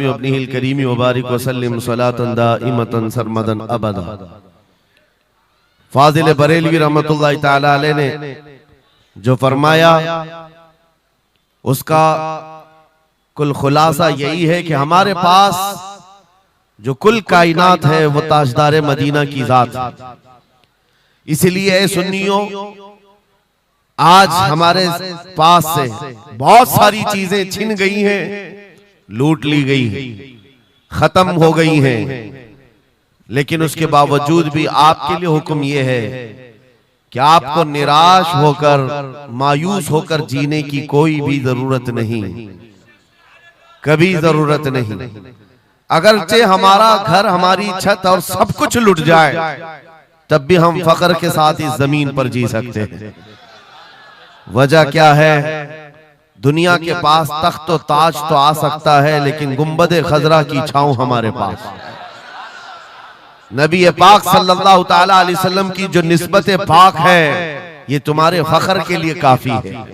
अपनी करीमी मुबारक वसल्लम सलातन दाइमतन सरमदन अबदा। फाजिल बरेलवी रहमतुल्लाह तआला अलैह ने जो फरमाया उसका कुल खुलासा यही है कि हमारे पास जो कुल कायनात है वो ताजदार मदीना की जात है। इसलिए ऐ सुन्नियों, आज हमारे पास से बहुत सारी चीजें छिन गई हैं, लूट ली गई हैं, खत्म हो गई हैं, लेकिन उसके बावजूद भी आपके लिए हुक्म यह है कि आपको निराश होकर मायूस होकर जीने की कोई भी जरूरत नहीं, कभी जरूरत नहीं। अगरचे हमारा घर, हमारी छत और सब कुछ लुट जाए तब भी हम फख्र के साथ इस जमीन पर जी सकते हैं। वजह क्या है? दुनिया के पास तख्त और ताज तो आ सकता है, लेकिन गुंबद खजरा की छांव हमारे पास। नबी पाक सल्लल्लाहु ताला अलैहि वसल्लम की जो निस्बत पाक है, ये तुम्हारे फख्र के लिए काफी है,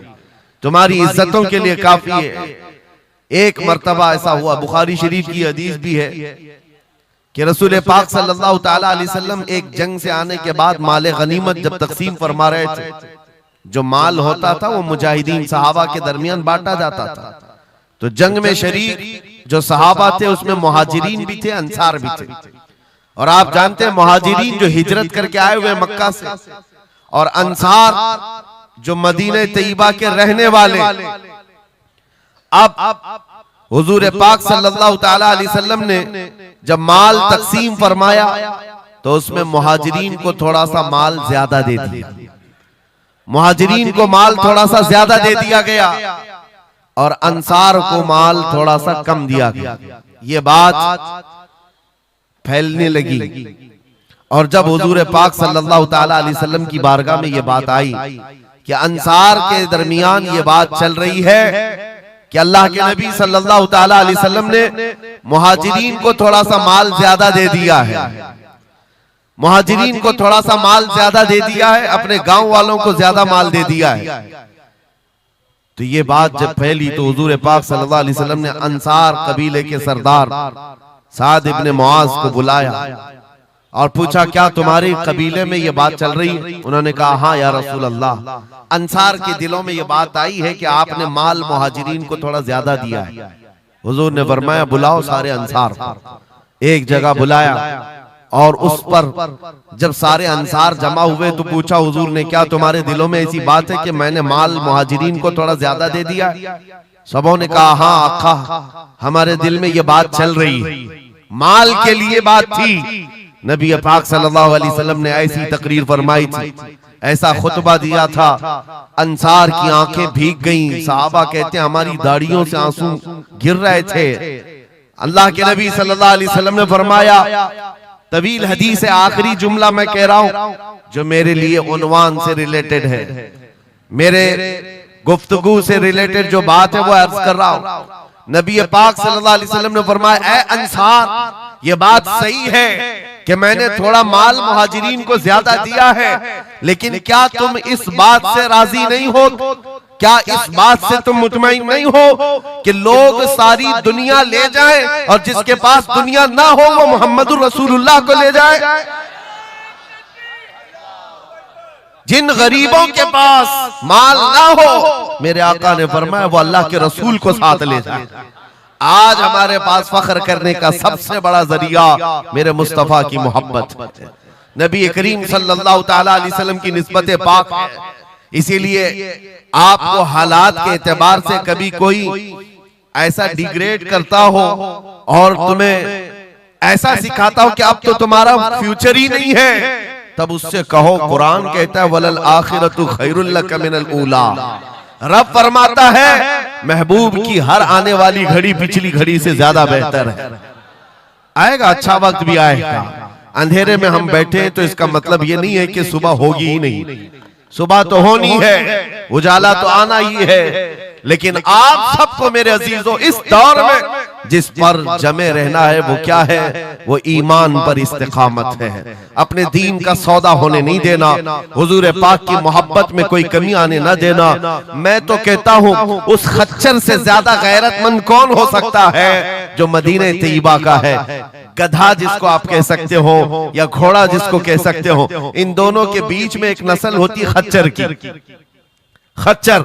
तुम्हारी इज्जतों के लिए काफी है। एक मर्तबा ऐसा हुआ, बुखारी शरीफ की हदीस भी है कि रसूल पाक सल्लल्लाहु ताला अलैहि वसल्लम एक जंग से आने के बाद माले गनीमत जब तकसीम फरमा रहे थे, जो माल होता था वो मुजाहिदीन सहाबा के दरमियान बांटा जाता था। तो जंग में शरीक जो सहाबा थे उसमें मुहाजिरीन भी थे, अंसार भी थे। और आप जानते हैं मुहाजिरीन जो हिजरत करके आए हुए मक्का से, और अंसार जो मदीने तैयबा के रहने वाले। अब हुजूर पाक सल्लल्लाहु ताला अलैहि वसल्लम ने जब माल तकसीम फरमाया तो उसमें मुहाजिरीन को थोड़ा सा माल ज्यादा दे दिया, मुहाजिरीन को माल थोड़ा सा ज्यादा दे दिया गया और अंसार को माल थोड़ा सा कम दिया गया। ये बात फैलने लगी और जब हुजूर पाक सल्लल्लाहु ताला अलैहि वसल्लम की बारगाह में ये बात आई कि अंसार के दरमियान ये बात चल रही है कि अल्लाह के नबी सल्लल्लाहु ताला अलैहि वसल्लम ने मुहाजिरीन को थोड़ा सा माल ज्यादा दे दिया है, मुहाजिरीन को थोड़ा सा माल ज्यादा दे दिया है, अपने गांव वालों को ज्यादा माल दे दिया है। तो ये बात जब फैली तो हुजूर पाक सल्लल्लाहु अलैहि वसल्लम ने अंसार कबीले के सरदार साद इब्ने मुआज को बुलाया और पूछा, क्या तुम्हारे कबीले में ये बात चल रही है? उन्होंने कहा, हाँ या रसूल अल्लाह, अंसार के दिलों में ये बात आई है कि आपने माल मुहाजिरीन को थोड़ा ज्यादा दिया है। हुजूर ने फरमाया, बुलाओ सारे अंसार को। एक जगह बुलाया और उस पर जब सारे अंसार जमा हुए तो पूछा हुजूर ने, क्या तुम्हारे दिलों में ऐसी बात है कि मैंने माल मुहाजिरीन को थोड़ा ज्यादा दे दिया? सबों ने कहा, हाँ आका, हमारे दिल में ये बात चल रही है, माल के लिए बात थी। नबी पाक सल्लल्लाहु अलैहि वसल्लम ने ऐसी तकरीर फरमाई थी, ऐसा खुतबा दिया था, अंसार की आंखें भीग गईं। सहाबा कहते हैं हमारी दाढ़ियों से आंसू गिर रहे थे। अल्लाह के नबी सल्लल्लाहु अलैहि वसल्लम ने फरमाया, तवील हदीस है, आखिरी जुमला मैं कह रहा हूं जो मेरे लिए उन्वान से रिलेटेड है, मेरे गुफ्तगू से रिलेटेड जो बात है वो अर्ज कर रहा हूं। नबी पाक सल्लल्लाहु अलैहि वसल्लम ने फरमाया, ऐ अंसार, ये बात सही है कि मैंने थोड़ा माल मुहाजिरीन को ज्यादा दिया है, लेकिन क्या तुम इस बात से राजी नहीं हो, क्या इस बात से तुम मुतमईन नहीं हो कि लोग सारी दुनिया ले जाएं और जिसके पास दुनिया ना हो वो मोहम्मदुर रसूलुल्लाह को ले जाए? जिन गरीबों के पास माल ना हो, मेरे आका ने फरमाया, वो अल्लाह के रसूल को साथ ले जाए। आज हमारे पास फख्र करने का सबसे बड़ा जरिया मेरे मुस्तफा की मोहब्बत, नबी करीम सल्लल्लाहु ताला अलैहि वसल्लम की निस्बत पाक है। इसीलिए आपको हालात के एतबार से कभी कोई ऐसा डिग्रेड करता हो और तुम्हें ऐसा सिखाता हो कि अब तो तुम्हारा फ्यूचर ही नहीं है, तब उससे कहो, कुरान कहता है, वलल आखिरतु खैरुल लक मिनल ऊला। रब फरमाता है महबूब की हर आने वाली घड़ी पिछली घड़ी से ज्यादा बेहतर है। आएगा, अच्छा वक्त भी आएगा। अंधेरे में हम बैठे तो इसका मतलब ये नहीं है कि सुबह होगी ही नहीं, सुबह तो होनी है, उजाला तो आना ही है, लेकिन आप सबको मेरे अजीजों इस दौर में जिस पर जमे रहना है वो क्या है? वो ईमान पर इस्तिकामत है। अपने दीन का सौदा होने नहीं देना, हुजूर पाक की मोहब्बत में कोई कमी आने न देना। मैं तो कहता हूँ उस खच्चर से ज्यादा गैरतमंद कौन हो सकता है जो मदीने तैयबा का है। गधा जिसको आप कह सकते हो या घोड़ा जिसको कह सकते हो, इन दोनों के बीच में एक नस्ल होती है खच्चर की। खच्चर,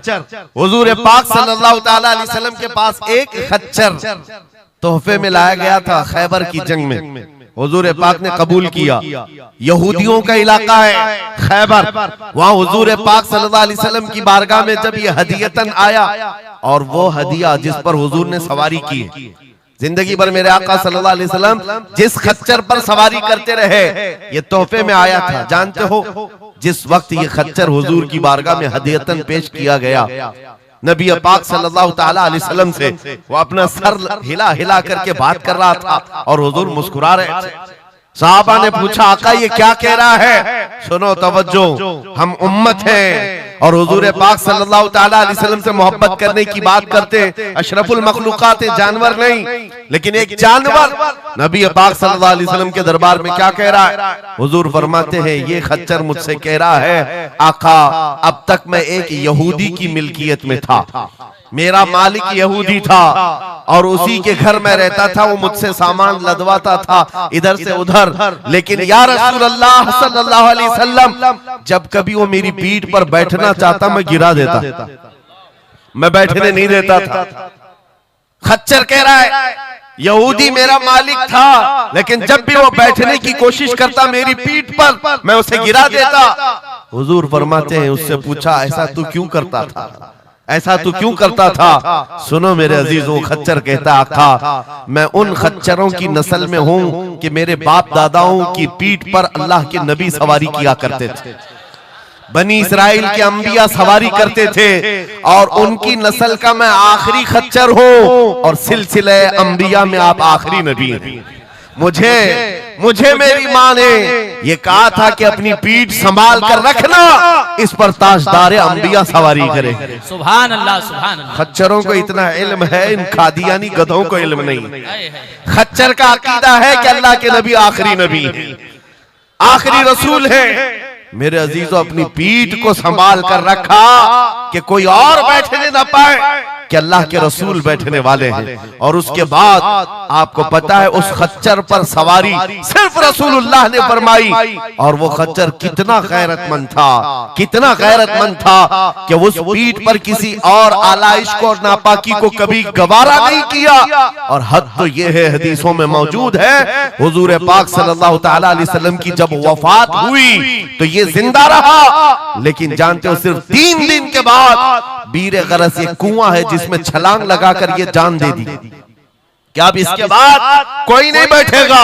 हुजूर पाक सल्लल्लाहु ताला अलैहि वसल्लम के पास एक खच्चर तोहफे में लाया गया था खैबर की जंग में। हुजूर पाक ने कबूल किया। यहूदियों का इलाका है खैबर, वहां हुजूर पाक सल्लल्लाहु अलैहि वसल्लम की बारगाह में जब ये हदियतन आया, और वो हदिया जिस पर हुजूर ने सवारी की, जिंदगी भर मेरे आका सल्लल्लाहु अलैहि वसल्लम जिस खच्चर पर सवारी करते रहे, ये तोहफे में आया था। जानते हो जिस वक्त ये खच्चर हुजूर की बारगाह में हदियतन पेश किया गया, नबी पाक सल्लल्लाहु ताला अलैहि वसल्लम से वो अपना सर हिला हिला करके बात कर रहा था और हुजूर मुस्कुरा रहे थे। साहबा ने पूछा, आका ये क्या कह रहा है? सुनो तवज्जो, हम उम्मत हैं और हुजूर पाक सल्लल्लाहु ताला अलैहि वसल्लम से मोहब्बत करने की बात करते, अशरफुल मखलूकात जानवर नहीं, लेकिन एक जानवर नबी पाक सल्लल्लाहु अलैहि वसल्लम के दरबार में क्या कह रहा है? हुजूर फरमाते हैं, ये खच्चर मुझसे कह रहा है, आका अब तक मैं एक यहूदी की मिल्कियत में था, मेरा मालिक यहूदी था और उसी के घर में रहता था, वो मुझसे सामान लदवाता था इधर से उधर, लेकिन या रसूल अल्लाह सल्लल्लाहु अलैहि वसल्लम जब कभी वो मेरी पीठ पर बैठना चाहता मैं गिरा देता, मैं बैठने नहीं देता था। खच्चर कह रहा है यहूदी मेरा मालिक था, लेकिन जब भी वो बैठने की कोशिश करता मेरी पीठ पर मैं उसे गिरा देता। हुजूर फरमाते हैं, उससे पूछा ऐसा तू क्यों करता था, ऐसा तू क्यों करता था? सुनो मेरे अजीजों, खच्चर कहता, आका मैं उन खच्चरों की नस्ल में हूं कि मेरे बाप दादाओं की पीठ पर अल्लाह के नबी सवारी किया करते थे, बनी इस्राइल के अंबिया सवारी करते थे, और उनकी नस्ल का मैं आखिरी खच्चर हूं, और सिलसिले अंबिया में आप आखिरी नबी हैं। मुझे मेरी माँ ने ये कहा था कि अपनी पीठ संभाल कर रखना, इस पर ताजदार अंबिया सवारी करे। सुभान अल्लाह, सुभान अल्लाह। खच्चरों को इतना इल्म है, इन कादियानी गधों को इल्म नहीं। खच्चर का अकीदा है कि अल्लाह के नबी आखिरी नबी है, आखिरी रसूल है। मेरे अजीजों, अपनी पीठ को संभाल कर रखा कि कोई और बैठने न पाए, कि अल्लाह के रसूल बैठने वाले हैं। और उसके बाद आपको पता है उस खच्चर पर सवारी सिर्फ रसूलुल्लाह ने फरमाई, और वो खच्चर कितना गैरतमंद था, कितना गैरतमंद था कि उस पीठ पर किसी और आलाइश को और नापाकी को कभी गवारा नहीं किया। और हद तो ये है, हदीसों में मौजूद है, हुजूर पाक सल्लल्लाहु ताला अलैहि वसल्लम की जब वफात हुई तो ये जिंदा रहा, लेकिन जानते हो सिर्फ 3 दिन के बाद बीरे गरस एक कुआं है जिसमें छलांग लगाकर ये जान दे दी कि अब इसके बाद कोई नहीं बैठेगा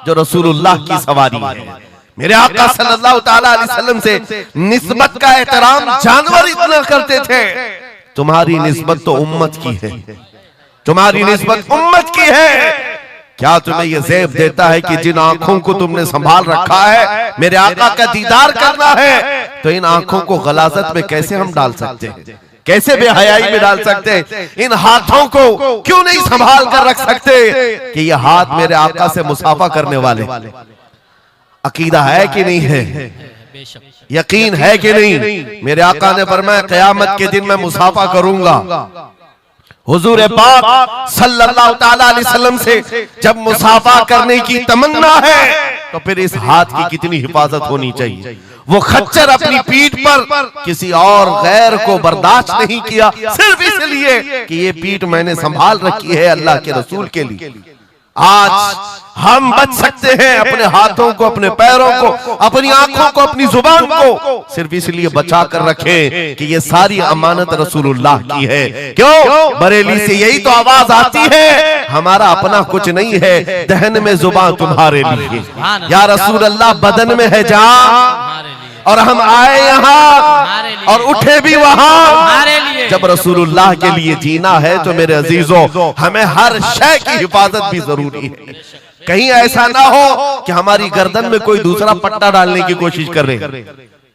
जो रसूलुल्लाह की सवारी है। मेरे आका सल्लल्लाहु ताला अलैहि वसल्लम से निस्बत का एहतराम जानवर इतना करते थे, तुम्हारी निस्बत तो उम्मत की है, तुम्हारी निस्बत उम्मत की है। क्या तुम्हें यह ज़ेब देता है कि जिन आंखों को तुमने संभाल रखा है, मेरे आका का दीदार करना है, तो इन आंखों को गलाजत में कैसे हम डाल सकते हैं, कैसे बेहयाई में डाल सकते हैं? इन हाथों को क्यों नहीं संभाल कर रख सकते कि ये हाथ मेरे आका से मुसाफा करने वाले? अकीदा है कि नहीं है, यकीन है कि नहीं? मेरे आका ने फरमाया क़यामत के दिन मैं मुसाफा करूंगा। हुजूर पाक सल्लल्लाहु ताला अलैहि वसल्लम से जब मुसाफा करने की तमन्ना है तो फिर इस हाथ की कितनी हिफाजत होनी चाहिए। वो खच्चर अपनी पीठ पर किसी और गैर को बर्दाश्त नहीं किया, सिर्फ इसलिए कि ये पीठ मैंने संभाल रखी है अल्लाह के रसूल के लिए। आज हम बच सकते हैं अपने हाथों को, अपने पैरों को, अपनी आंखों को, अपनी जुबान को सिर्फ इसलिए बचा कर रखें कि ये सारी अमानत रसूलुल्लाह की है। क्यों? बरेली से यही तो आवाज आती है, हमारा अपना कुछ नहीं है, दहन में जुबान तुम्हारे लिए, या रसूल अल्लाह बदन में है जान, और हम आए यहाँ और उठे भी वहां। जब रसूलुल्लाह के लिए जीना है तो मेरे अजीजों हमें हर शय की हिफाजत भी जरूरी है। कहीं ऐसा ना हो कि हमारी गर्दन में कोई दूसरा पट्टा डालने की कोशिश कर रहे,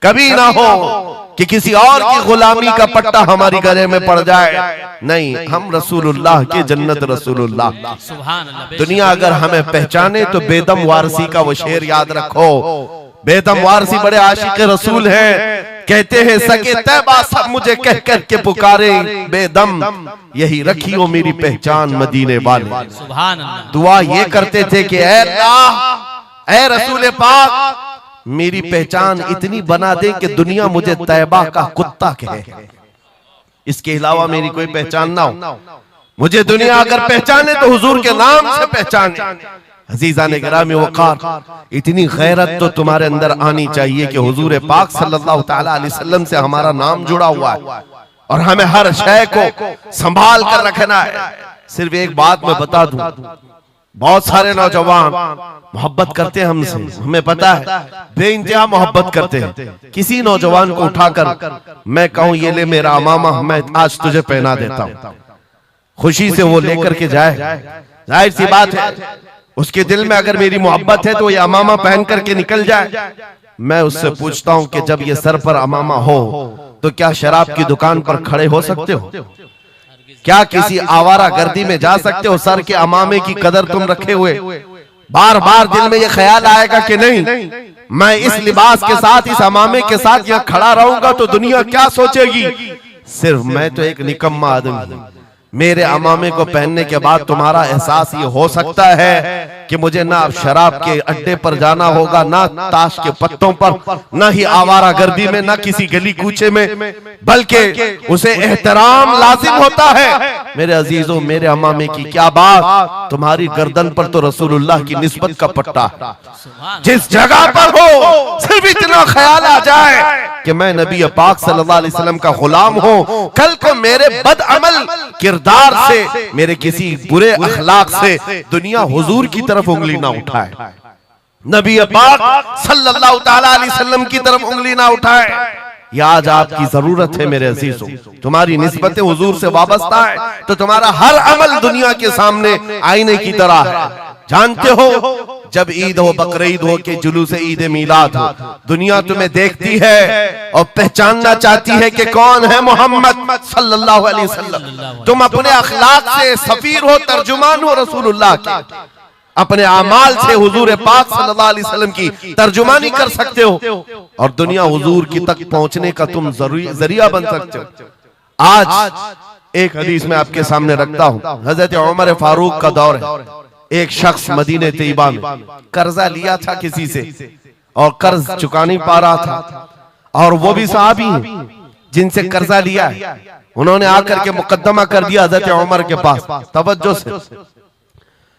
कभी ना हो कि किसी और की गुलामी का पट्टा हमारी गले में पड़ जाए। नहीं, हम रसूलुल्लाह के जन्नत रसूलुल्लाह। सुभान अल्लाह। दुनिया अगर हमें पहचाने तो बेदम वारसी का वो शेर याद रखो। बेदम वारसी बड़े आशिक रसूल हैं, कहते हैं सके तैबा सब मुझे कह कर के पुकारे, बेदम यही रखी हो मेरी पहचान मदीने वाले। सुभान अल्लाह। दुआ ये करते थे कि ऐ अल्लाह, ऐ रसूल पाक, मेरी पहचान इतनी बना दे कि दुनिया मुझे तैबा का कुत्ता कहे, इसके अलावा मेरी कोई पहचान ना हो। मुझे दुनिया अगर पहचाने तो हुजूर के नाम से पहचाने। अजीज़ान गिरामी वक़ार, इतनी गैरत तो तुम्हारे अंदर आनी चाहिए कि हुजूर पाक सल्लल्लाहु तआला अलैहि वसल्लम से हमारा नाम जुड़ा हुआ है और हमें हर शय को संभाल कर रखना है। सिर्फ एक बात मैं बता दूं, बहुत सारे नौजवान मोहब्बत करते हैं हमसे, हमें पता है, बेइंतहा मोहब्बत करते हैं। किसी नौजवान को उठाकर मैं कहूं ये ले मेरा अमामा, मैं आज तुझे पहना देता हूं, खुशी से वो लेकर के जाए, जाहिर सी बात है उसके दिल में अगर मेरी मोहब्बत है तो ये अमामा पहन करके निकल जाए। मैं उससे पूछता हूं कि जब ये सर पर अमामा हो तो क्या शराब की दुकान पर खड़े हो सकते हो? क्या किसी आवारा गर्दी में जा सकते हो? सर के अमामे की कदर तुम रखे हुए बार बार दिल में ये ख्याल आएगा कि नहीं, मैं इस लिबास के साथ, इस अमामे के साथ यहाँ खड़ा रहूंगा तो दुनिया क्या सोचेगी? सिर्फ मैं तो एक निकम्मा आदमी, मेरे अमामे को पहनने के बाद तुम्हारा एहसास ये हो सकता है कि मुझे ना शराब के अड्डे पर जाना होगा, ना ताश के पत्तों पर, ना ही आवारा गर्दी में, ना किसी गली कूचे में, बल्कि उसे एहतराम लाजिम होता है। मेरे अजीजों, मेरे अमामे की क्या बात, तुम्हारी गर्दन पर तो रसूलुल्लाह की निस्बत का पट्टा है। जिस जगह पर हो सिर्फ इतना ख्याल आ जाए कि मैं नबी पाक सल्लल्लाहु अलैहि वसल्लम का गुलाम हूं, कल को मेरे बदअमल किरदार से, मेरे किसी बुरे अखलाक से दुनिया हुजूर की तरफ उंगली ना उठाए, नबी पाक सल्लल्लाहु तआला अलैहि वसल्लम की तरफ उंगली ना उठाए। ये आज आपकी जरूरत है मेरे अजीजों। तुम्हारी निस्बतें हुजूर से वाबस्ता है तो तुम्हारा हर अमल दुनिया के सामने आईने की तरह है। जानते हो, जब ईद हो, बकरीद हो के जुलूस ईद मिलाद हो, दुनिया तुम्हें देखती है और पहचानना चाहती है कि कौन है मोहम्मद सल्लल्लाहु अलैहि वसल्लम। तुम अपने अखलाक से सफीर हो, तर्जुमान हो रसूलुल्लाह के, अपने अमाल से हुजूर पाक सल्लल्लाहु अलैहि वसल्लम की तर्जुमानी कर सकते हो और दुनिया हुजूर की तक पहुंचने का तुम जरिया बन सकते हो। आज एक हदीस में आपके सामने रखता हूं, हजरत उमर फारूक का दौर है। एक शख्स मदीने तैयबा में कर्जा लिया था किसी से और कर्ज चुका नहीं पा रहा था, और वो भी सहाबी हैं जिनसे कर्जा लिया है। उन्होंने आकर के मुकद्दमा कर दिया हजरत उमर के पास। तवज्जो से,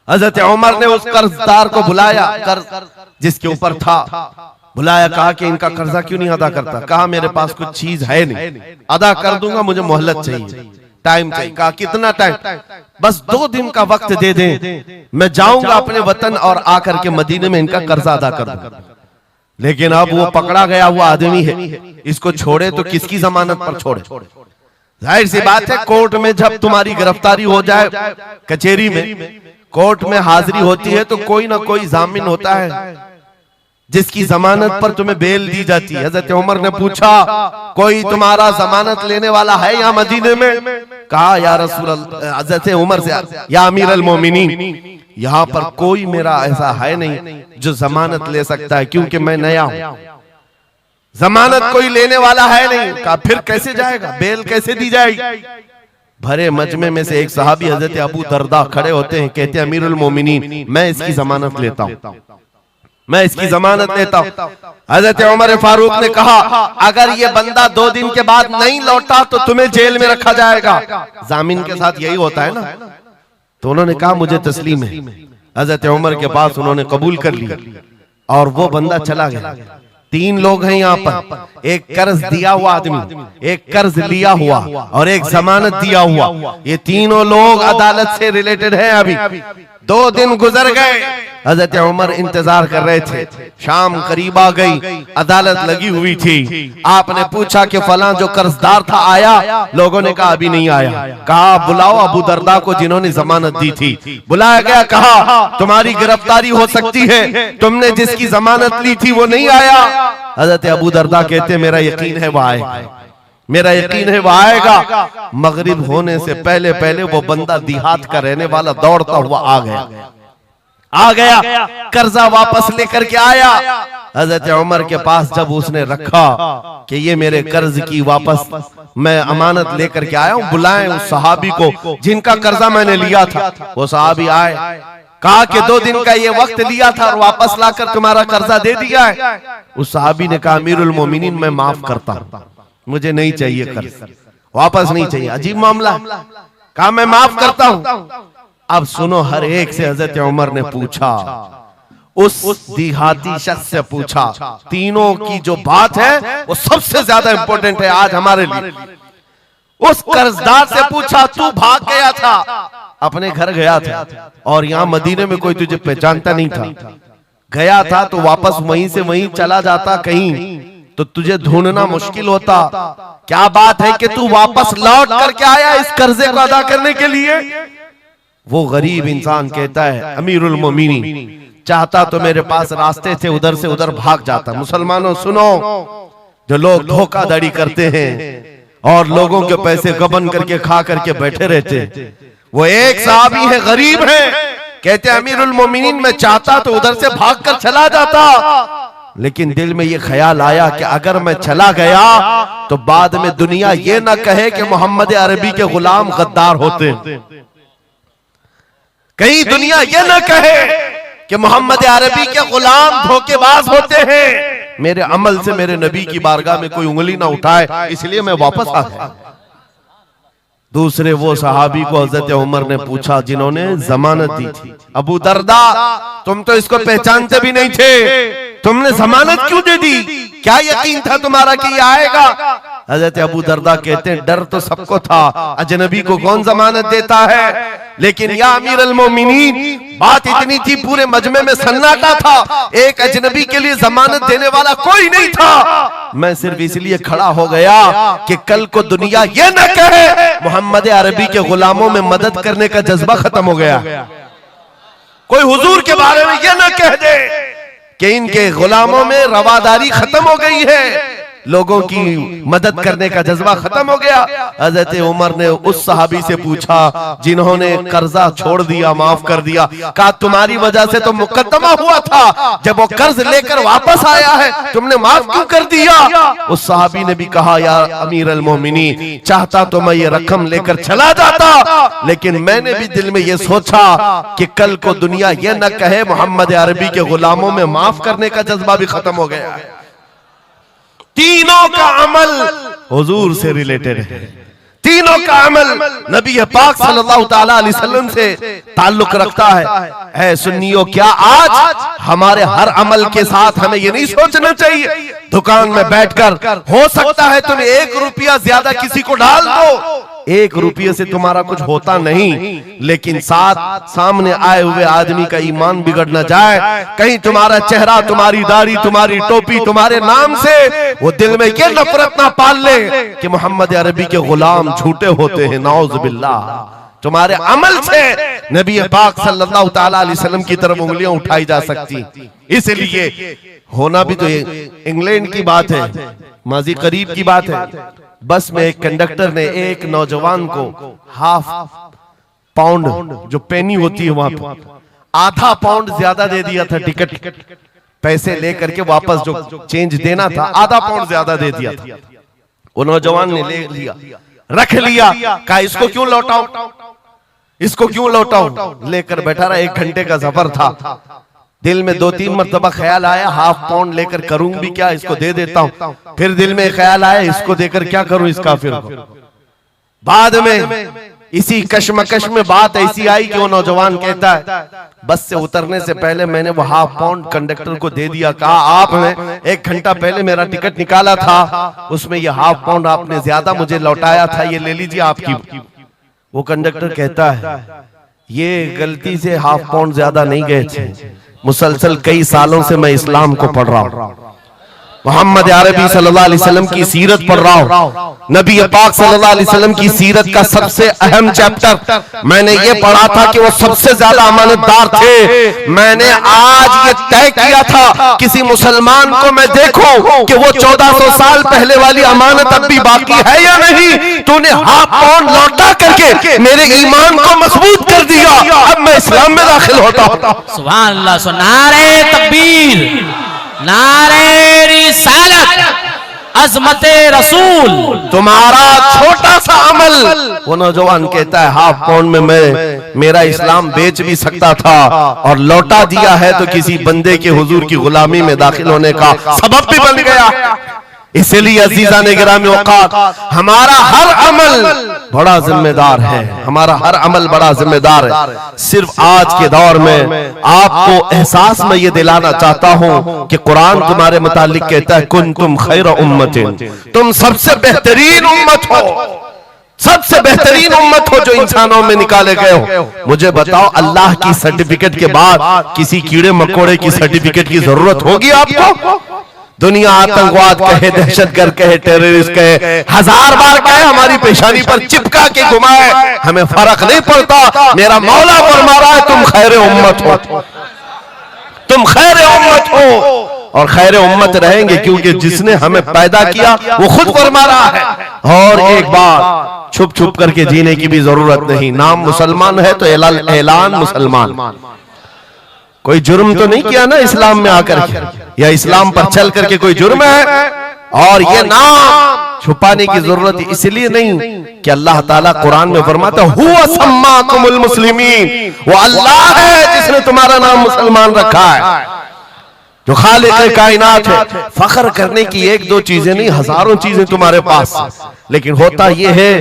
हजरत उमर ने उस कर्जदार को बुलाया, कर्ज जिसके ऊपर था, बुलाया, कहा कि इनका कर्जा क्यों नहीं अदा करता? कहा मेरे पास कुछ चीज है नहीं, अदा कर दूंगा, मुझे मोहलत चाहिए, टाइम चाहिए। कहा कितना टाइम? बस 2 दिन का वक्त दे दें, मैं जाऊंगा अपने वतन और आकर के मदीने में इनका कर्जा अदा कर दूंगा। लेकिन अब वो पकड़ा गया हुआ आदमी है, इसको छोड़े तो किसकी जमानत पर छोड़े? जाहिर सी बात है, कोर्ट में जब तुम्हारी गिरफ्तारी हो जाए, कचहरी में, कोर्ट में हाजिरी होती है तो कोई ना कोई जामिन होता है जिसकी जमानत पर तुम्हें बेल दी जाती है। हजरत उमर ने पूछा, कोई तुम्हारा जमानत लेने वाला है यहाँ मदीने में? कहा या रसूल अल्लाह, हजरत उमर से, या अमीर अल मोमिनीन, यहाँ पर कोई मेरा ऐसा है नहीं जो जमानत ले सकता है, क्योंकि मैं नया हूं, जमानत कोई लेने वाला है नहीं। कहा फिर कैसे जाएगा, बेल कैसे दी जाएगी? भरे मजमे में से एक सहाबी हजरत अबू दरदा खड़े होते हैं, कहते हैं अमीरुल मोमिनीन, मैं इसकी जमानत लेता हूं, मैं इसकी जमानत लेता हूं। हजरत उमर फारूक ने कहा, अगर ये बंदा 2 दिन के बाद नहीं लौटा तो तुम्हें जेल में रखा जाएगा। जामिन के साथ यही होता है ना। तो उन्होंने कहा मुझे तस्लीम है। हजरत उमर के पास उन्होंने कबूल कर लिया और वो बंदा चला गया। 3 लोग हैं यहाँ पर, एक कर्ज दिया हुआ आदमी, एक कर्ज लिया हुआ और एक जमानत दिया हुआ। ये तीनों लोग अदालत से रिलेटेड हैं। अभी 2 दिन गुजर गए, हजरत उमर इंतजार कर रहे थे। शाम करीब आ गई, अदालत लगी हुई थी। आपने पूछा कि फलां जो कर्जदार था आया? लोगों ने कहा अभी नहीं आया। कहा बुलाओ अबू दरदा को जिन्होंने जमानत दी थी। बुलाया गया, कहा तुम्हारी गिरफ्तारी हो सकती है, तुमने जिसकी जमानत ली थी वो नहीं आया। हजरत अबू दरदा कहते मेरा यकीन है वो आएगा, मेरा यकीन है वो आएगा। मगरिब होने से पहले पहले वो बंदा देहात का रहने वाला दौड़ता हुआ आ गया, कर्जा वापस लेकर के आया। हजरत उमर के पास जब उसने रखा कि ये मेरे कर्ज की वापस मैं अमानत लेकर के आया हूं, बुलाएं उस सहाबी को जिनका कर्जा मैंने लिया था। वो सहाबी आए, कहा कि 2 दिन का ये वक्त लिया था और वापस लाकर तुम्हारा कर्जा दे दिया है। उस सहाबी ने कहा अमीरुल मोमिनीन मैं माफ करता हूं, मुझे नहीं चाहिए कर्ज, वापस नहीं चाहिए। अजीब मामला, कहा मैं माफ करता हूं। अब सुनो, हर एक से हजरत उमर ने पूछा, उस देहाती शख्स से पूछा। तीनों की जो बात है वो सबसे ज्यादा इंपॉर्टेंट है आज हमारे लिए। उस कर्जदार से पूछा तू भाग गया था, अपने घर गया था और यहाँ मदीने में कोई तुझे पहचानता नहीं था, गया था तो वापस वहीं से वहीं चला जाता कहीं तो तुझे ढूंढना मुश्किल होता। क्या बात है कि तू वापस लौट करके आया इस कर्जे को अदा करने के लिए? वो गरीब इंसान कहता है अमीरुल मोमिनीन चाहता तो मेरे पास रास्ते थे, उधर से उधर भाग जाता। मुसलमानों सुनो, जो लोग धोखाधड़ी करते हैं और लोगों के पैसे गबन करके खा करके बैठे रहते, वो एक साहबी है, गरीब है, कहते अमीरुल मोमिनीन मैं चाहता तो उधर से भाग कर चला जाता, लेकिन दिल में ये ख्याल आया कि अगर मैं चला गया तो बाद में दुनिया ये ना कहे कि मोहम्मद अरबी के गुलाम गद्दार होते, कहीं दुनिया ये ना कहे कि मोहम्मद अरबी के गुलाम धोखेबाज होते हैं। मेरे अमल से मेरे नबी की बारगाह में कोई उंगली ना उठाए, इसलिए मैं वापस आ गया। दूसरे वो सहाबी को हजरत उमर ने पूछा जिन्होंने जमानत दी थी, अबू दरदा तुम तो इसको पहचानते भी नहीं थे, तुमने जमानत क्यों दे दी? क्या यकीन था तुम्हारा कि ये आएगा? हजरत अबू दरदा कहते हैं डर तो सबको था, अजनबी को कौन जमानत देता है, लेकिन या अमीर अल मोमिनीन बात इतनी थी पूरे मजमे में सन्नाटा था, एक अजनबी के लिए जमानत देने वाला कोई नहीं था। मैं सिर्फ इसलिए खड़ा हो गया कि कल को दुनिया ये न कहे मोहम्मद अरबी के गुलामों में मदद करने का जज्बा खत्म हो गया, कोई हुजूर के बारे में ये न कह दे कि इनके गुलामों में रवादारी खत्म हो गई है, लोगों की मदद करने का जज्बा खत्म हो गया। हजरत उमर ने उस सहाबी से पूछा जिन्होंने कर्जा छोड़ दिया, माफ कर दिया, कहा तुम्हारी वजह से तो मुकदमा हुआ था, जब वो कर्ज लेकर वापस आया है तुमने माफ क्यों कर दिया? उस सहाबी ने भी कहा यार अमीर अल मोमिनीन चाहता तो मैं ये रकम लेकर चला जाता, लेकिन मैंने भी दिल में ये सोचा कि कल को दुनिया ये न कहे मोहम्मद अरबी के गुलामों में माफ करने का जज्बा भी खत्म हो गया है। तीनों का अमल हुजूर से रिलेटेड है, तीनों का अमल नबी पाक सल्लल्लाहु ताला अलैहि वसल्लम से ताल्लुक रखता है। सुन्नियों, क्या आज हमारे हर अमल के साथ हमें ये नहीं सोचना चाहिए दुकान में बैठकर हो सकता है तुम 1 रुपया ज्यादा किसी को डाल दो, 1 रुपये से तुम्हारा कुछ होता नहीं, लेकिन साथ सामने आए हुए आदमी का ईमान बिगड़ न जाए, कहीं तुम्हारा चेहरा, तुम्हारी दाढ़ी, तुम्हारी टोपी, तुम्हारे नाम से वो दिल में ये नफरत ना पाल ले कि मोहम्मद अरबी के गुलाम झूठे होते हैं, नाउज़ बिल्लाह। तुम्हारे अमल से नबी पाक सल्लल्लाहु ताला अलैहि वसल्लम की तरफ उंगलियां उठाई जा सकती, इसलिए होना भी तो इंग्लैंड की बात है, माजी करीब की बात है। बस में एक कंडक्टर ने एक नौजवान को ½ पाउंड जो पेनी होती है वहां पर ½ पाउंड ज्यादा दे दिया था, टिकट पैसे लेकर के वापस जो चेंज देना था ½ पाउंड ज्यादा दे दिया था। वो नौजवान ने ले लिया, रख लिया, कहा इसको क्यों लौटाऊं, इसको क्यों लौटाऊं, लेकर बैठा रहा। 1 घंटे का सफर था, दिल में 2-3 मरतबा ख्याल आया ½ पाउंड लेकर करूं भी क्या, इसको दे देता हूं, फिर दिल में ख्याल आया इसको देकर क्या करूं इस काफिर को। बाद में इसी कश्मकश में बात ऐसी आई कि वो नौजवान कहता है बस से उतरने से पहले मैंने वो ½ पाउंड कंडक्टर को दे दिया, कहा आपने 1 घंटा पहले मेरा टिकट निकाला था, उसमें ये ½ पाउंड आपने ज्यादा मुझे लौटाया था, ये ले लीजिए आपकी। वो कंडक्टर कहता है ये गलती से ½ पाउंड ज्यादा नहीं गए थे, मुसलसल कई सालों से मैं इस्लाम को पढ़ रहा हूं, मोहम्मद अरबी सल्लल्लाहु अलैहि वसल्लम की सीरत पढ़ रहा हूं। नबी पाक सल्लल्लाहु अलैहि वसल्लम की सीरत का सबसे अहम चैप्टर मैंने ये पढ़ा था कि वो सबसे ज्यादा अमानतदार थे। मैंने आज ये तय किया था किसी मुसलमान को मैं देखूं कि वो 1400 साल पहले वाली अमानत अब भी बाकी है या नहीं, तूने हाफ पाउंड लौटा करके मेरे ईमान को मजबूत कर दिया, अब मैं इस्लाम में दाखिल होता हूं। सुभान अल्लाह। नारे तकबीर, नारे रिसालत, अज़मते रसूल। तुम्हारा छोटा सा अमल, वो नौजवान कहता है हाफ पाउंड में मैं मेरा इस्लाम बेच भी सकता था और लौटा दिया है तो किसी बंदे के हुजूर की गुलामी में दाखिल होने का सबब भी बन गया। इसलिए अजीजा ने गिरामी औकात, हमारा हर अमल बड़ा जिम्मेदार है, हमारा हर अमल बड़ा जिम्मेदार है। सिर्फ आज के दौर में आपको एहसास में ये दिलाना चाहता हूं कि कुरान तुम्हारे मुतालिक कहता है कुंतुम खैर उम्मतिन, तुम सबसे बेहतरीन उम्मत हो, सबसे बेहतरीन उम्मत हो जो इंसानों में निकाले गए हो। मुझे बताओ अल्लाह की सर्टिफिकेट के बाद किसी कीड़े मकोड़े की सर्टिफिकेट की जरूरत होगी आपको? दुनिया आतंकवाद कहे, दहशतगर्द कहे, टेररिस्ट कहे, हजार बार कहे, हमारी पेशानी पर चिपका के घुमाए, हमें फर्क नहीं पड़ता। मेरा मौला फरमा रहा है तुम खैर उम्मत हो, तुम खैर उम्मत हो और खैर उम्मत रहेंगे क्योंकि जिसने हमें पैदा किया वो खुद फरमा रहा है। और एक बात, छुप छुप करके जीने की भी जरूरत नहीं। नाम मुसलमान है तो ऐलान मुसलमान। कोई जुर्म तो नहीं किया ना इस्लाम में आकर के, या इस्लाम पर चल करके कोई जुर्म है। और ये नाम छुपाने की जरूरत इसलिए नहीं कि अल्लाह ताला कुरान में फरमाता हुवा सम्माकुमुल मुस्लिमीन, वो अल्लाह है जिसने तुम्हारा नाम मुसलमान रखा है, जो खालिक कायनात है। फख्र करने की एक दो चीजें नहीं, हजारों चीजें तुम्हारे पास। लेकिन होता यह है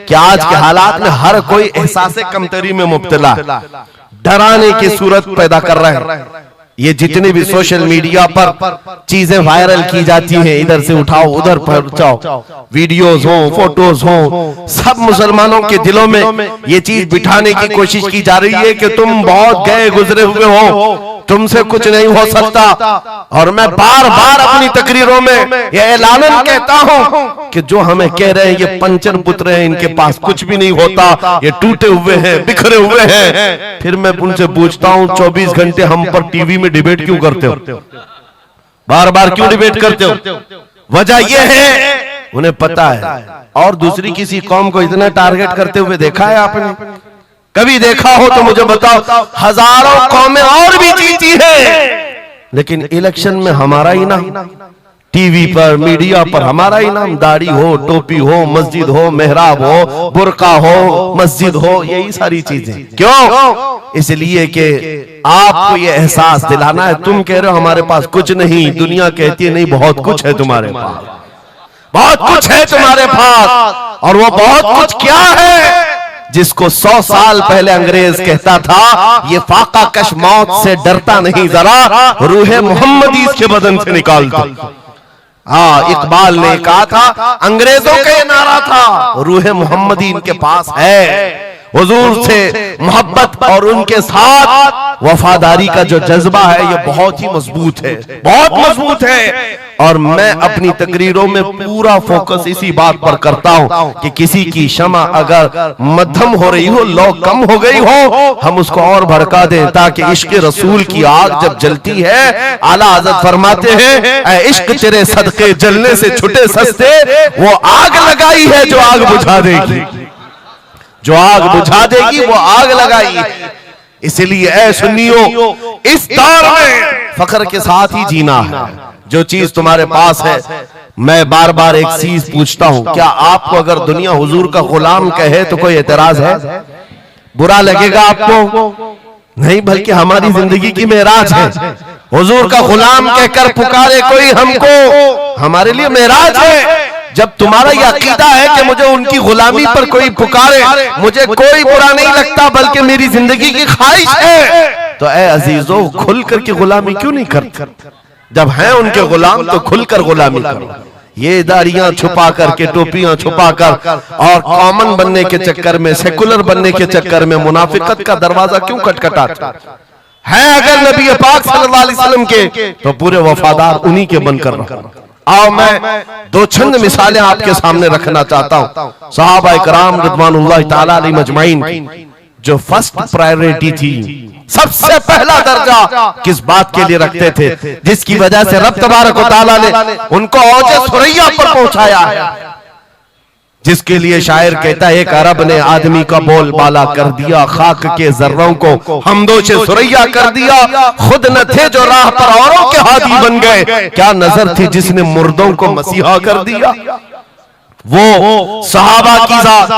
कि आज के हालात में हर कोई एहसास कमतरी में मुब्तला, डराने की सूरत पैदा कर रहे हैं। ये जितने भी सोशल मीडिया पर चीजें वायरल की जाती हैं, इधर से उठाओ उधर पहुंचाओ, वीडियोस हो, फोटोज हो, सब मुसलमानों के दिलों में ये चीज बिठाने की कोशिश की जा रही है कि तुम बहुत गए गुजरे हुए हो, तुमसे कुछ नहीं हो सकता। और मैं बार बार अपनी तकरीरों में ये ऐलानन कहता हूं कि जो हमें कह रहे हैं ये पंचर पुत्र हैं, इनके पास कुछ भी नहीं होता, ये टूटे हुए हैं, बिखरे हुए हैं। फिर मैं उनसे पूछता हूं 24 घंटे हम पर टीवी में डिबेट क्यों करते हो, बार बार क्यों डिबेट करते हो? वजह यह है उन्हें पता है। और दूसरी किसी कौम को इतना टारगेट करते हुए देखा है आपने? कभी देखा हो तो मुझे बताओ। हजारों कौमें और भी जीती हैं, लेकिन इलेक्शन में हमारा ही नाम, टीवी पर मीडिया पर हमारा ही नाम, दाढ़ी हो, टोपी हो, मस्जिद हो, मेहराब हो, बुर्का हो, मस्जिद हो, यही सारी चीजें। क्यों? इसलिए कि आपको ये एहसास दिलाना है। तुम कह रहे हो हमारे पास कुछ नहीं, दुनिया कहती है नहीं बहुत कुछ है तुम्हारे पास, बहुत कुछ है तुम्हारे पास। और वो बहुत कुछ क्या है जिसको 100 साल पहले अंग्रेज कहता था ये फाका कश मौत से डरता नहीं, जरा रूहे मोहम्मदी इसके बदन से निकाल दो। हाँ, इकबाल ने कहा था, अंग्रेजों का ये नारा था, रूहे मोहम्मदी इनके पास है। हुजूर से मोहब्बत और उनके साथ वफादारी का जो जज्बा है ये बहुत ही मजबूत है, बहुत मजबूत है। और मैं अपनी तकरीरों में पूरा फोकस इसी बात पर करता हूं कि किसी की क्षमा अगर मध्यम हो रही हो, लौ कम हो गई हो, हम उसको और भड़का दें, ताकि इश्क रसूल की आग जब जलती है, आला हज़रत फरमाते हैं ऐ इश्क तेरे सदके जलने से छुटे सस्ते, वो आग लगाई है जो आग बुझा देगी, जो आग बुझा देगी वो आग लगाई है। इसलिए ऐ सुन्नियों, इस दौर में फख्र के साथ ही जीना है। जो चीज तुम्हारे पास है, मैं बार बार एक चीज पूछता हूं, क्या आपको अगर दुनिया हुजूर का गुलाम कहे तो कोई एतराज है? बुरा लगेगा आपको? नहीं, बल्कि हमारी जिंदगी की मेराज है। हुजूर का गुलाम कहकर पुकारे कोई हमको, हमारे लिए मेराज है। जब तुम्हारा यह अकीदा है कि मुझे उनकी गुलामी पर कोई पुकारे, मुझे कोई बुरा नहीं लगता, बल्कि मेरी जिंदगी की ख्वाहिश है, तो ऐ अजीजों खुल करके गुलामी क्यों नहीं करते? जब हैं उनके गुलाम तो खुलकर गुलामी करो। ये दाढ़ियां छुपा करके, टोपियां छुपा कर और कॉमन बनने के चक्कर में, सेकुलर बनने के चक्कर में मुनाफिकत का दरवाजा क्यों खटखटाते? है अगर नबी पाक सल्लल्लाहु अलैहि वसल्लम के, तो पूरे वफादार उन्हीं के बनकर रहो। आओ मैं दो चंद मिसालें आपके सामने रखना चाहता हूं। सहाबा इकराम रिज़वानुल्लाह ताला अलैहिम अजमाइन की जो फर्स्ट प्रायोरिटी थी, सबसे पहला दर्जा किस बात के लिए रखते थे, जिसकी वजह से रब तबारक व तआला ने उनको औजे सुरैया पर पहुंचाया है, जिसके लिए शायर कहता है, एक अरब ने आदमी का बोल बाला कर दिया, खाक के जर्रों को हमदोशे सुरैया कर दिया, खुद न थे जो राह पर औरों के हादी बन गए, क्या नजर थी जिसने मुर्दों को मसीहा कर दिया। वो सहाबा की जात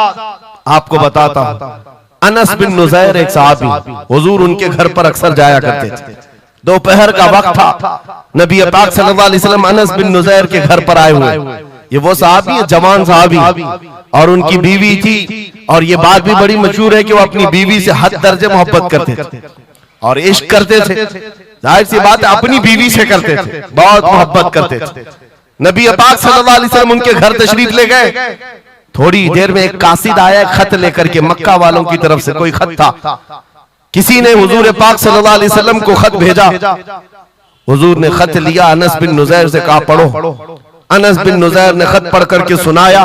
आपको बताता हूं। अनस बिन नुज़ैर एक सहाबी, हुजूर उनके घर पर अक्सर जाया करते थे। दोपहर का वक्त था, नबी पाक सल्लल्लाहु अलैहि वसल्लम अनस बिन नुज़ैर के घर पर आए हुए। ये वो सहाबी है, जवान सहाबी, और उनकी बीवी थी, और ये बात भी बड़ी मशहूर है कि वो अपनी बीवी से हद दर्जे मोहब्बत करते थे और इश्क करते थे। जाहिर सी बात है अपनी बीवी से करते थे, बहुत मोहब्बत करते थे। नबी पाक सल्लल्लाहु अलैहि वसल्लम उनके घर तशरीफ ले गए। थोड़ी देर में एक कासिद आया खत लेकर के, मक्का वालों की तरफ से कोई खत था। किसी ने हुजूर पाक सल्लल्लाहु अलैहि वसल्लम को खत भेजा। हुजूर ने खत लिया, अनस बिन नुज़ैर से कहा पढ़ो। अनस बिन नुज़ैर ने खत पढ़ करके सुनाया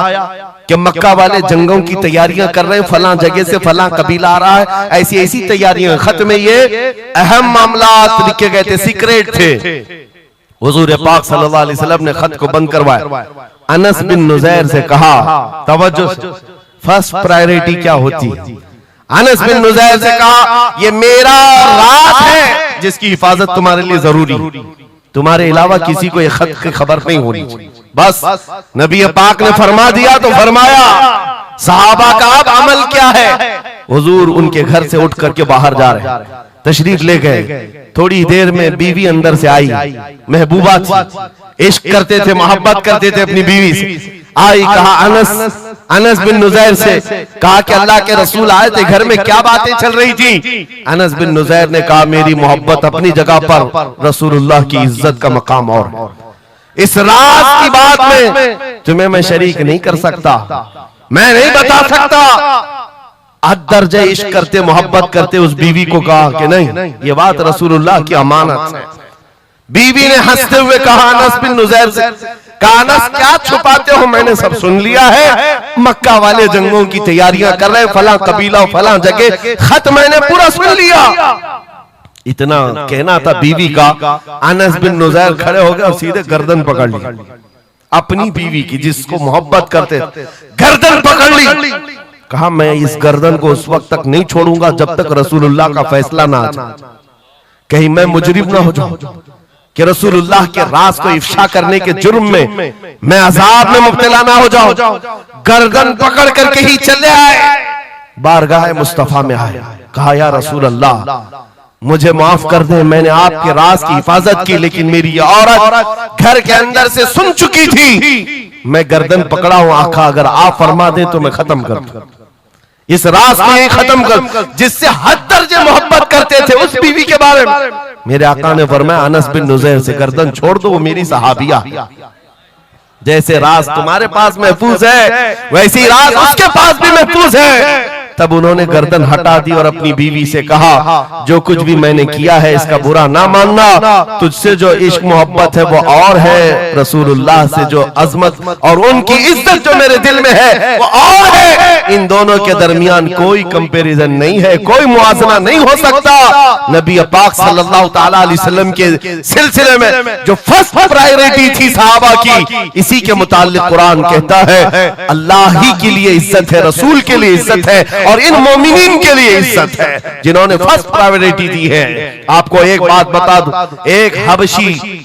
कि मक्का वाले जंगों की तैयारियां कर रहे हैं, फलां जगह से फलां कबीला आ रहा है, ऐसी ऐसी तैयारियां। खत में ये अहम मामलात लिखे गए थे, सीक्रेट थे। हुजूर पाक सल्लल्लाहु अलैहि वसल्लम ने खत को बंद करवाया। अनस बिन नुज़ैर से कहा, तवज्जो, फर्स्ट प्रायोरिटी क्या होती है। अनस बिन नुज़ैर से कहा, ये मेरा राज है जिसकी हिफाजत तुम्हारे लिए जरूरी, तुम्हारे अलावा किसी को ये खत की खबर नहीं होनी चाहिए। बस नबी पाक ने फरमा दिया तो फरमाया। सहाबा का अब अमल क्या है। हुजूर उनके घर से उठ करके बाहर जा रहे, तशरीफ ले गए। थोड़ी देर में बीवी अंदर से आई, महबूबा थी, इश्क करते थे, मोहब्बत करते थे अपनी बीवी से। आई, कहा अनस बिन नुज़ैर से, कहा कि अल्लाह के रसूल आए थे, घर में क्या बातें चल रही थी। अनस बिन नुज़ैर ने कहा, मेरी मोहब्बत अपनी जगह पर, रसूलुल्लाह की इज्जत का मकाम और इस राज की बात में तुम्हें मैं शरीक नहीं कर सकता, मैं नहीं बता सकता। हद दर्जे इश्क करते, मोहब्बत करते उस बीवी को कहा कि नहीं, ये बात रसूलुल्लाह की अमानत है। बीवी ने हंसते हुए कहा अनस बिन नुज़ैर से, कहा अनस क्या छुपाते हो, मैंने सब सुन लिया है। मक्का वाले जंगों की तैयारियां कर रहे, फलां कबीला फलां जगह, खत मैंने पूरा सुन लिया। इतना कहना था बीवी का, अनस बिन नुज़ैर खड़े हो गए और सीधे गर्दन पकड़ ली अपनी बीवी की, जिसको मोहब्बत करते, गर्दन पकड़ ली। कहा मैं इस गर्दन को उस वक्त तक नहीं छोड़ूंगा जब तक रसूलुल्लाह का फैसला ना आ जाए, कहीं मैं मुजरिम ना हो जाऊं कि रसूलुल्लाह के राज को इफ्शा करने के जुर्म में मैं अजाब में मुब्तला ना हो जाऊं। गर्दन पकड़ करके ही चले आए, बारगाह मुस्तफा में आए। कहा या रसूल अल्लाह, मुझे माफ कर दे, मैंने आपके राज की हिफाजत की, लेकिन मेरी ये औरत घर के अंदर से सुन चुकी थी, मैं गर्दन पकड़ा हूं। आका अगर आप फरमा दें तो मैं खत्म कर दूं इस राज को, ही खत्म कर, जिससे हद दर्जे मोहब्बत करते थे उस बीवी के बारे में। मेरे आका ने फरमाया अनस बिन नुज़ैर से गर्दन छोड़ दो, वो मेरी सहाबिया। जैसे राज तुम्हारे पास महफूज है, वैसी राज उसके पास भी महफूज है। तब उन्होंने गर्दन हटा दी और अपनी बीवी से कहा, जो कुछ भी मैंने किया है इसका बुरा ना मानना, तुझसे जो इश्क मोहब्बत है वो और है, रसूलुल्लाह से जो अजमत और उनकी इज्जत जो मेरे दिल में है वो और है। इन दोनों के दरमियान कोई कंपैरिजन नहीं है, कोई मुआजना नहीं हो सकता। नबी पाक सल्लल्लाहु ताला अलैहि वसल्लम के सिलसिले में जो फर्स्ट प्रायोरिटी थी सहाबा की, इसी के मुताल्लिक कुरान कहता है अल्लाह ही के लिए इज्जत है, रसूल के लिए इज्जत है और इन मोमिनीन के लिए इज्जत है जिन्होंने फर्स्ट प्रायोरिटी दी है। आपको एक बात बता दूं, एक हबशी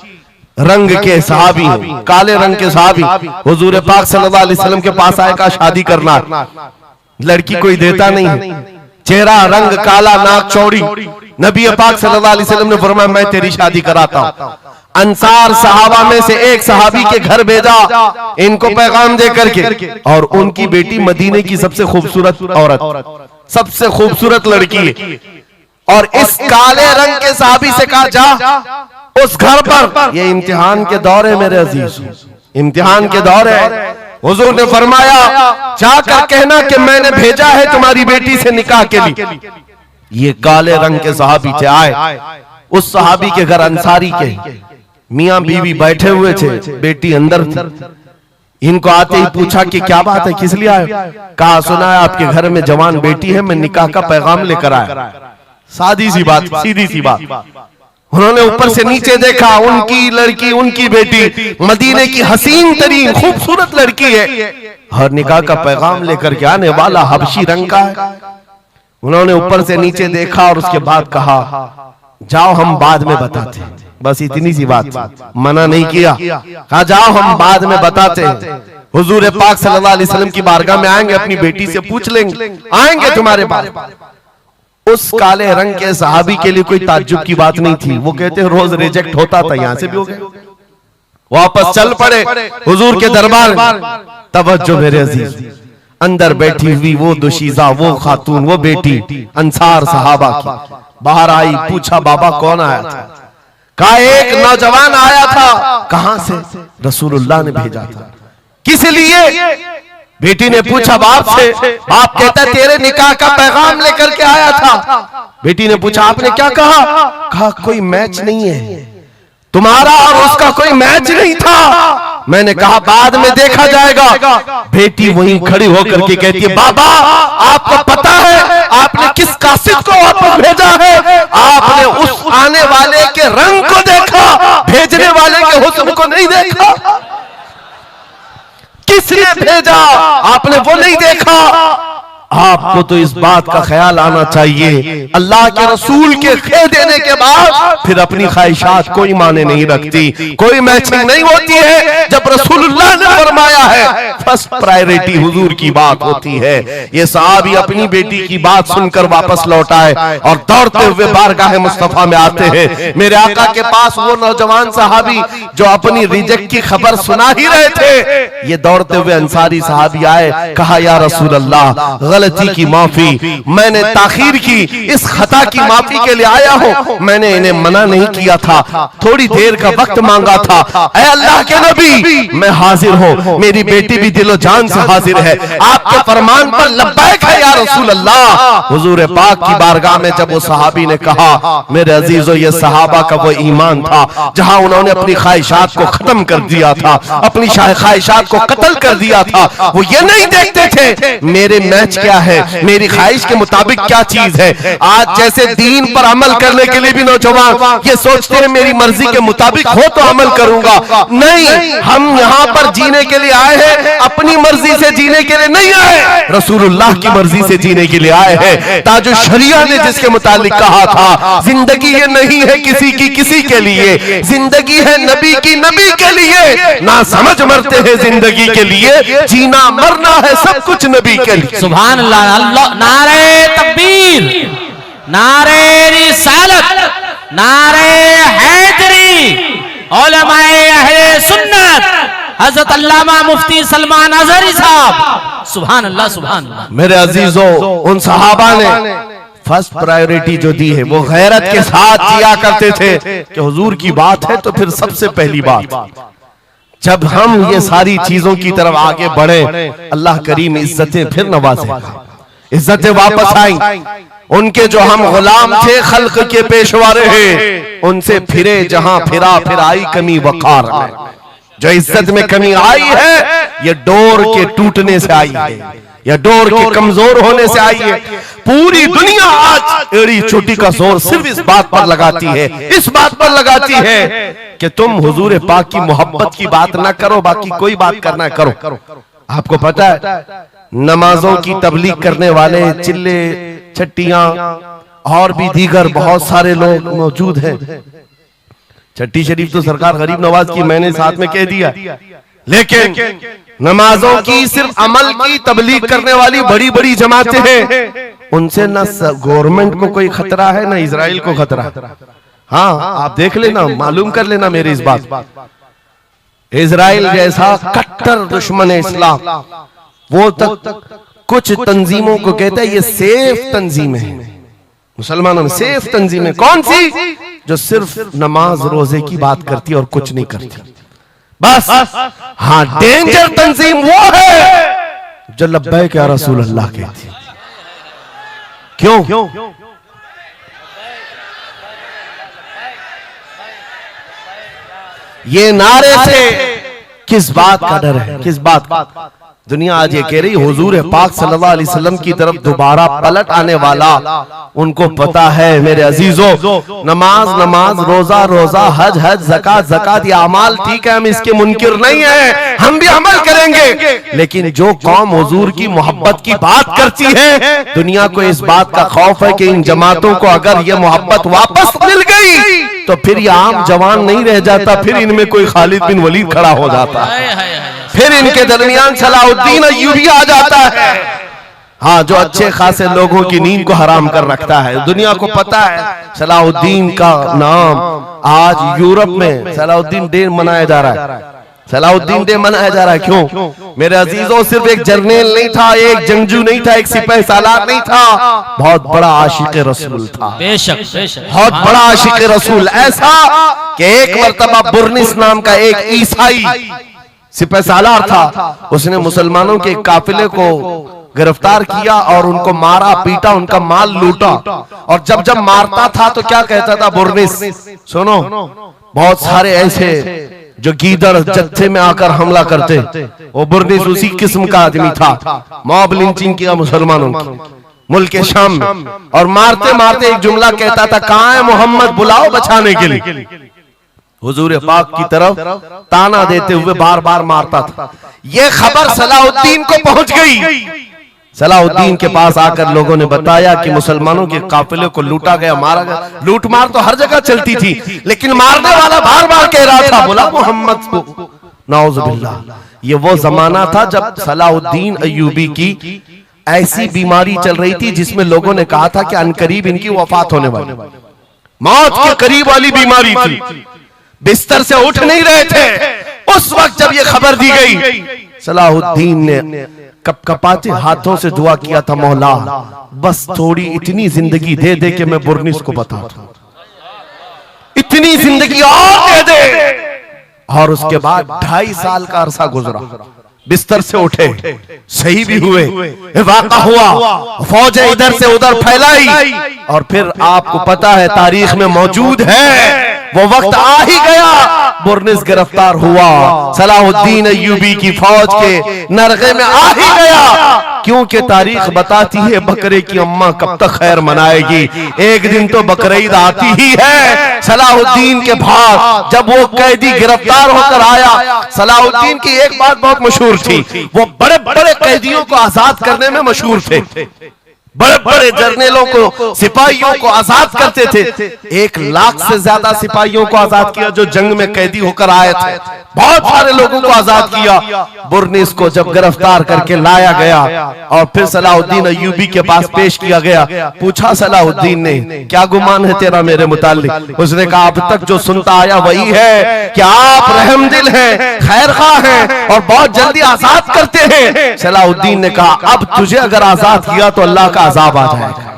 रंग के सहाबी, काले रंग के सहाबी हुजूर पाक सल्लल्लाहु अलैहि वसल्लम के पास आए, का शादी करना, लड़की कोई देता नहीं है, चेहरा रंग काला, नाक चौड़ी। नबी पाक सल्लल्लाहु अलैहि वसल्लम ने फरमाया मैं तेरी शादी कराता हूं। अंसार सहाबा में से एक सहाबी के घर भेजा इनको पैगाम दे करके, और उनकी बेटी मदीने की सबसे खूबसूरत औरत, सबसे खूबसूरत लड़की है, और इस काले रंग के सहाबी से कहा जा उस घर पर, ये इम्तिहान के दौर है मेरे अजीज, इम्तिहान के दौर है। हुजूर ने फरमाया जाकर कहना कि मैंने भेजा है तुम्हारी बेटी से निकाह के लिए। ये काले रंग के सहाबी थे। आए उस सहाबी के घर अंसारी के मियां बीवी बैठे हुए थे, बेटी अंदर थी। इनको आते ही पूछा कि क्या बात है, किस लिए आए? कहा सुना है आपके घर में जवान बेटी है, मैं निकाह का पैगाम लेकर आया। सादी सी बात, सीधी सी बात। उन्होंने ऊपर से नीचे देखा, उनकी लड़की, उनकी बेटी मदीने की हसीन तरीन खूबसूरत लड़की है और निकाह का पैगाम लेकर के आने वाला हबशी रंग का है। उन्होंने ऊपर से नीचे देखा और उसके बाद कहा जाओ हम बाद में बताते हैं। बस इतनी सी बात, मना नहीं किया। कहा जाओ हम बाद में बताते हैं। हुजूर पाक सल्लल्लाहु अलैहि वसल्लम की बारगाह में आएंगे, अपनी बेटी से पूछ लेंगे, आएंगे तुम्हारे पास। उस काले रंग के सहाबी के लिए कोई ताज्जुब की बात नहीं थी। वो कहते हैं रोज रिजेक्ट होता था, यहां से भी हो गए। वापस चल पड़े हुजूर के दरबार में। तवज्जो मेरे अजीज, अंदर बैठी हुई वो दुशीजा, वो खातून, वो बेटी अंसार सहाबा की बाहर आई। पूछा बाबा कौन आया था? कहा एक नौजवान आया था। कहां से? रसूलुल्लाह ने भेजा था। किस लिए? बेटी ने पूछा बाप से। बाप कहता तेरे निकाह का पैगाम लेकर के आया था। बेटी ने पूछा आपने क्या कहा? कहा कोई मैच नहीं है, तुम्हारा और उसका कोई मैच नहीं था। मैंने कहा बाद में देखा जाएगा। बेटी वहीं खड़ी होकर के कहती है बाबा आपको पता है आपने किस कासिद को वापस भेजा है? आपने उस आने वाले के रंग को देखा, भेजने वाले के हुस्न को नहीं देखा। किसने भेजा आपने वो नहीं देखा। आपको तो इस बात का ख्याल आना चाहिए अल्लाह के रसूल के कह देने के बाद फिर अपनी ख्वाहिशात कोई माने नहीं रखती, कोई मैचिंग नहीं होती है। जब रसूलुल्लाह ने फरमाया है फर्स्ट प्रायोरिटी हुजूर की बात होती है। ये सहाबी अपनी बेटी की बात सुनकर वापस लौट आए और दौड़ते हुए बारगाह मुस्तफा में आते हैं। मेरे आका के पास वो नौजवान सहाबी जो अपनी रिजेक्ट की खबर सुना ही रहे थे, ये दौड़ते हुए अंसारी सहाबी आए। कहा या रसूल अल्लाह गलती की माफी, मैंने ताखीर की, इस खता की माफी के लिए आया हूं। मैंने इन्हें मना नहीं किया था, थोड़ी देर का वक्त मांगा था। ऐ अल्लाह के नबी मैं हाजिर हूं, मेरी बेटी भी दिलो जान से हाजिर है, आपके फरमान पर लब्बैक है या रसूल अल्लाह। हुजूर पाक की बारगाह में जब वो सहाबी ने कहा मेरे अजीजों ये सहाबा का वो ईमान था जहां उन्होंने अपनी ख्वाहिशात को खत्म कर दिया था, अपनी ख्वाहिशात को कत्ल कर दिया था। वो ये नहीं देखते थे मेरे मैच क्या है, मेरी ख्वाहिश के मुताबिक क्या चीज है। आज जैसे दीन पर अमल करने के लिए भी नौजवान ये सोचते हैं मेरी मर्जी के मुताबिक हो तो अमल करूंगा। नहीं, हम यहाँ पर जीने के लिए आए हैं, अपनी मर्जी से जीने के लिए नहीं आए, रसूलुल्लाह की मर्जी से जीने के लिए आए हैं। ताजो शरिया ने जिसके मुतालिक कहा था जिंदगी ये नहीं है किसी की किसी के लिए, जिंदगी है नबी की नबी के लिए। ना समझ मरते हैं जिंदगी के लिए, जीना मरना है सब कुछ नबी के लिए। सुभान अल्लाह। अल्लाह नारे तकबीर, नारे रिसालत, नारे हैदरी, उलमाए अहले सुन्नत हजरत अल्लामा मुफ्ती सलमान अजहरी साहब। सुभान अल्लाह सुभान अल्लाह। मेरे अजीजों उन सहाबा ने फर्स्ट प्रायोरिटी जो दी है वो गैरत के साथ जिया करते थे कि हुजूर की बात है तो फिर सबसे पहली बात। जब हम ये सारी चीजों की तरफ आगे बढ़े अल्लाह करीम इज्जतें फिर नवाजेगा, इज्जतें वापस आई। उनके जो हम गुलाम थे खल्क के पेशवा रहे, उनसे फिरे जहां फिरा फिर आई कमी वकार में। जो इज्जत में कमी आई है ये डोर के टूटने से आई है, या डोर के कमजोर होने से आई है। पूरी दुनिया आज एड़ी चोटी का जोर सिर्फ इस बात पर लगाती है, इस बात पर लगाती है कि तुम हुजूर पाक की मोहब्बत की बात ना करो, बाकी कोई बात करना करो। आपको पता है नमाजों की तबलीग करने वाले चिल्ले छट्टियां और भी दीगर बहुत सारे लोग मौजूद हैं। छठी शरीफ तो सरकार गरीब नवाज की मैंने साथ में कह दिया, लेकिन नमाजों की सिर्फ अमल की तबलीग करने वाली बड़ी बड़ी जमातें हैं, उनसे ना गवर्नमेंट को कोई खतरा है ना इजराइल को खतरा। हाँ आप देख लेना, मालूम कर लेना मेरी इस बात। इजराइल जैसा कट्टर दुश्मन इस्लाम वो तक कुछ तंजीमों को कहता है ये सेफ तंजीम है, मुसलमानों में सेफ तंजीम है। कौन सी? जो सिर्फ नमाज रोजे की बात करती है और कुछ नहीं करती बस। हाँ डेंजर तंजीम वो है जो लब्बैक या रसूल अल्लाह कहती है। क्यों? ये नारे से किस बात का डर है, किस बात का? दुनिया आज ये कह रही हुजूर पाक सल्लल्लाहु अलैहि वसल्लम की तरफ दोबारा पलट आने वाला, उनको पता है मेरे अजीजों, नमाज नमाज, रोजा रोजा, हज हज, ज़कात ज़कात, ये अमाल ठीक है, हम इसके मुनकिर नहीं है, हम भी अमल करेंगे। लेकिन जो कौम हुजूर की मोहब्बत की बात करती है, दुनिया को इस बात का खौफ है कि इन जमातों को अगर ये मोहब्बत वापस मिल गई तो फिर ये आम जवान नहीं रह जाता, फिर इनमें कोई खालिद बिन वलीद खड़ा हो जाता है, फिर इनके दरमियान सलाहुद्दीन अय्यूबी आ जाता है। हाँ, जो अच्छे खासे लोगों की नींद को हराम कर रखता है। दुनिया को पता है सलाहुद्दीन का नाम आज यूरोप में सलाहुद्दीन डे मनाया जा रहा है। सलाहुद्दीन डे मनाया जा रहा है क्यों? मेरे अजीजों, सिर्फ एक जर्नल नहीं था, एक जंगजू नहीं था, एक सिपाही सालार नहीं था, बहुत बड़ा आशिक रसूल था। बेशक बेशक, बहुत बड़ा आशिक रसूल, ऐसा कि एक मर्तबा बुर्निस नाम का एक ईसाई सिपाही सालार था, उसने मुसलमानों के काफिले को गिरफ्तार किया और उनको मारा पीटा, उनका माल लूटा। और जब जब मारता था तो क्या कहता था बुर्निस, सुनो, बहुत सारे ऐसे जो गीदड़ जत्थे में आकर हमला करते, वो बुर्निस उसी किस्म का आदमी था। मॉब लिंचिंग किया मुसलमानों की मुल्क शाम में, और मारते मारते एक जुमला कहता था, कहाँ है मोहम्मद, बुलाओ बचाने के लिए। हुजूर पाक की तरफ ताना देते हुए बार बार मारता था। यह खबर सलाहुद्दीन को पहुंच गई। सलाहुद्दीन के पास आकर लोगों ने बताया कि मुसलमानों के काफिले को लूटा गया, मारा गया। लूट मार तो हर जगह चलती थी, लेकिन मारने वाला बार बार कह रहा था, बुला मोहम्मद को। नाउजुबिल्लाह, ये वो जमाना था जब सलाहुद्दीन अय्यूबी की ऐसी बीमारी चल रही थी जिसमें लोगों ने कहा था कि अनकरीब इनकी वफात होने वाली, मौत के करीब वाली बीमारी थी, बिस्तर से उठ नहीं रहे थे। उस वक्त जब ये खबर दी गई, सलाहुद्दीन ने कपकपाते हाथों से दुआ किया था, मौला बस थोड़ी इतनी जिंदगी दे दे कि मैं बुर्निस को बता दूं, इतनी जिंदगी और दे दे। और उसके बाद 2.5 साल का अरसा गुजरा, बिस्तर से उठे, सही भी हुए, वाक़ा हुआ, फौजें इधर से उधर फैलाई, और फिर आपको पता है तारीख में मौजूद है, वो वक्त आ ही गया, बुर्निस गिरफ्तार हुआ, सलाहुद्दीन अय्यूबी की फौज के नरगे में आ ही गया। क्योंकि तारीख बताती है बकरे की अम्मा कब तक खैर मनाएगी, एक दिन तो बकरीद आती ही है। सलाहुद्दीन के भाग जब वो कैदी गिरफ्तार होकर आया, सलाहुद्दीन की एक बात बहुत मशहूर थी, वो बड़े बड़े कैदियों को आजाद करने में मशहूर थे, बड़े बड़े जर्नलों को, सिपाहियों को आजाद करते थे। 1 लाख से ज्यादा सिपाहियों को आजाद किया जो जंग में कैदी होकर आए थे, बहुत सारे लोगों को आजाद किया। बुर्निस को जब गिरफ्तार करके लाया गया और फिर सलाहुद्दीन अय्यूबी के पास पेश किया गया, पूछा सलाहुद्दीन ने, क्या गुमान है तेरा मेरे मुताल्लिक? उसने कहा, अब तक जो सुनता आया वही है कि आप रहमदिल हैं, खैरख्वाह हैं और बहुत जल्दी आजाद करते हैं। सलाहुद्दीन ने कहा, अब तुझे अगर आजाद किया तो अल्लाह का अजाब आ जाएगा,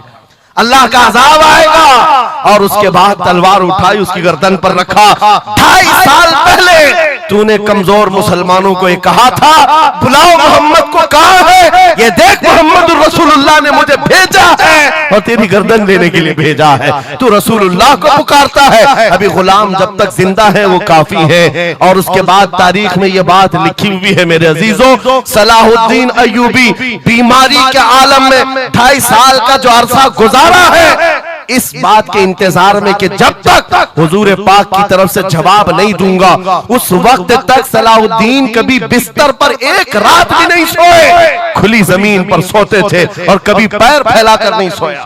अल्लाह का अजाब आएगा। और उसके बाद तलवार उठाई, उसकी गर्दन पर रखा। 2.5 साल पहले तूने कमजोर मुसलमानों को एक कहा था, बुलाओ मोहम्मद को, कहाँ है ये देख, मोहम्मद रसूलुल्लाह ने मुझे भेजा है और तेरी गर्दन लेने के लिए भेजा है, तू रसूलुल्लाह को पुकारता है। अभी गुलाम जब तक जिंदा है वो काफी है। और उसके बाद तारीख में ये बात लिखी हुई है मेरे अजीजों, सलाहुद्दीन अय्यूबी बीमारी के आलम में 2.5 साल का जो अरसा गुजारा है, इस बात के इंतजार में कि जब तक हुजूर पाक की तरफ से जवाब नहीं दूंगा, उस वक्त तक सलाहुद्दीन कभी बिस्तर पर एक रात भी नहीं सोए, खुली जमीन पर सोते थे और कभी पैर फैलाकर नहीं सोया,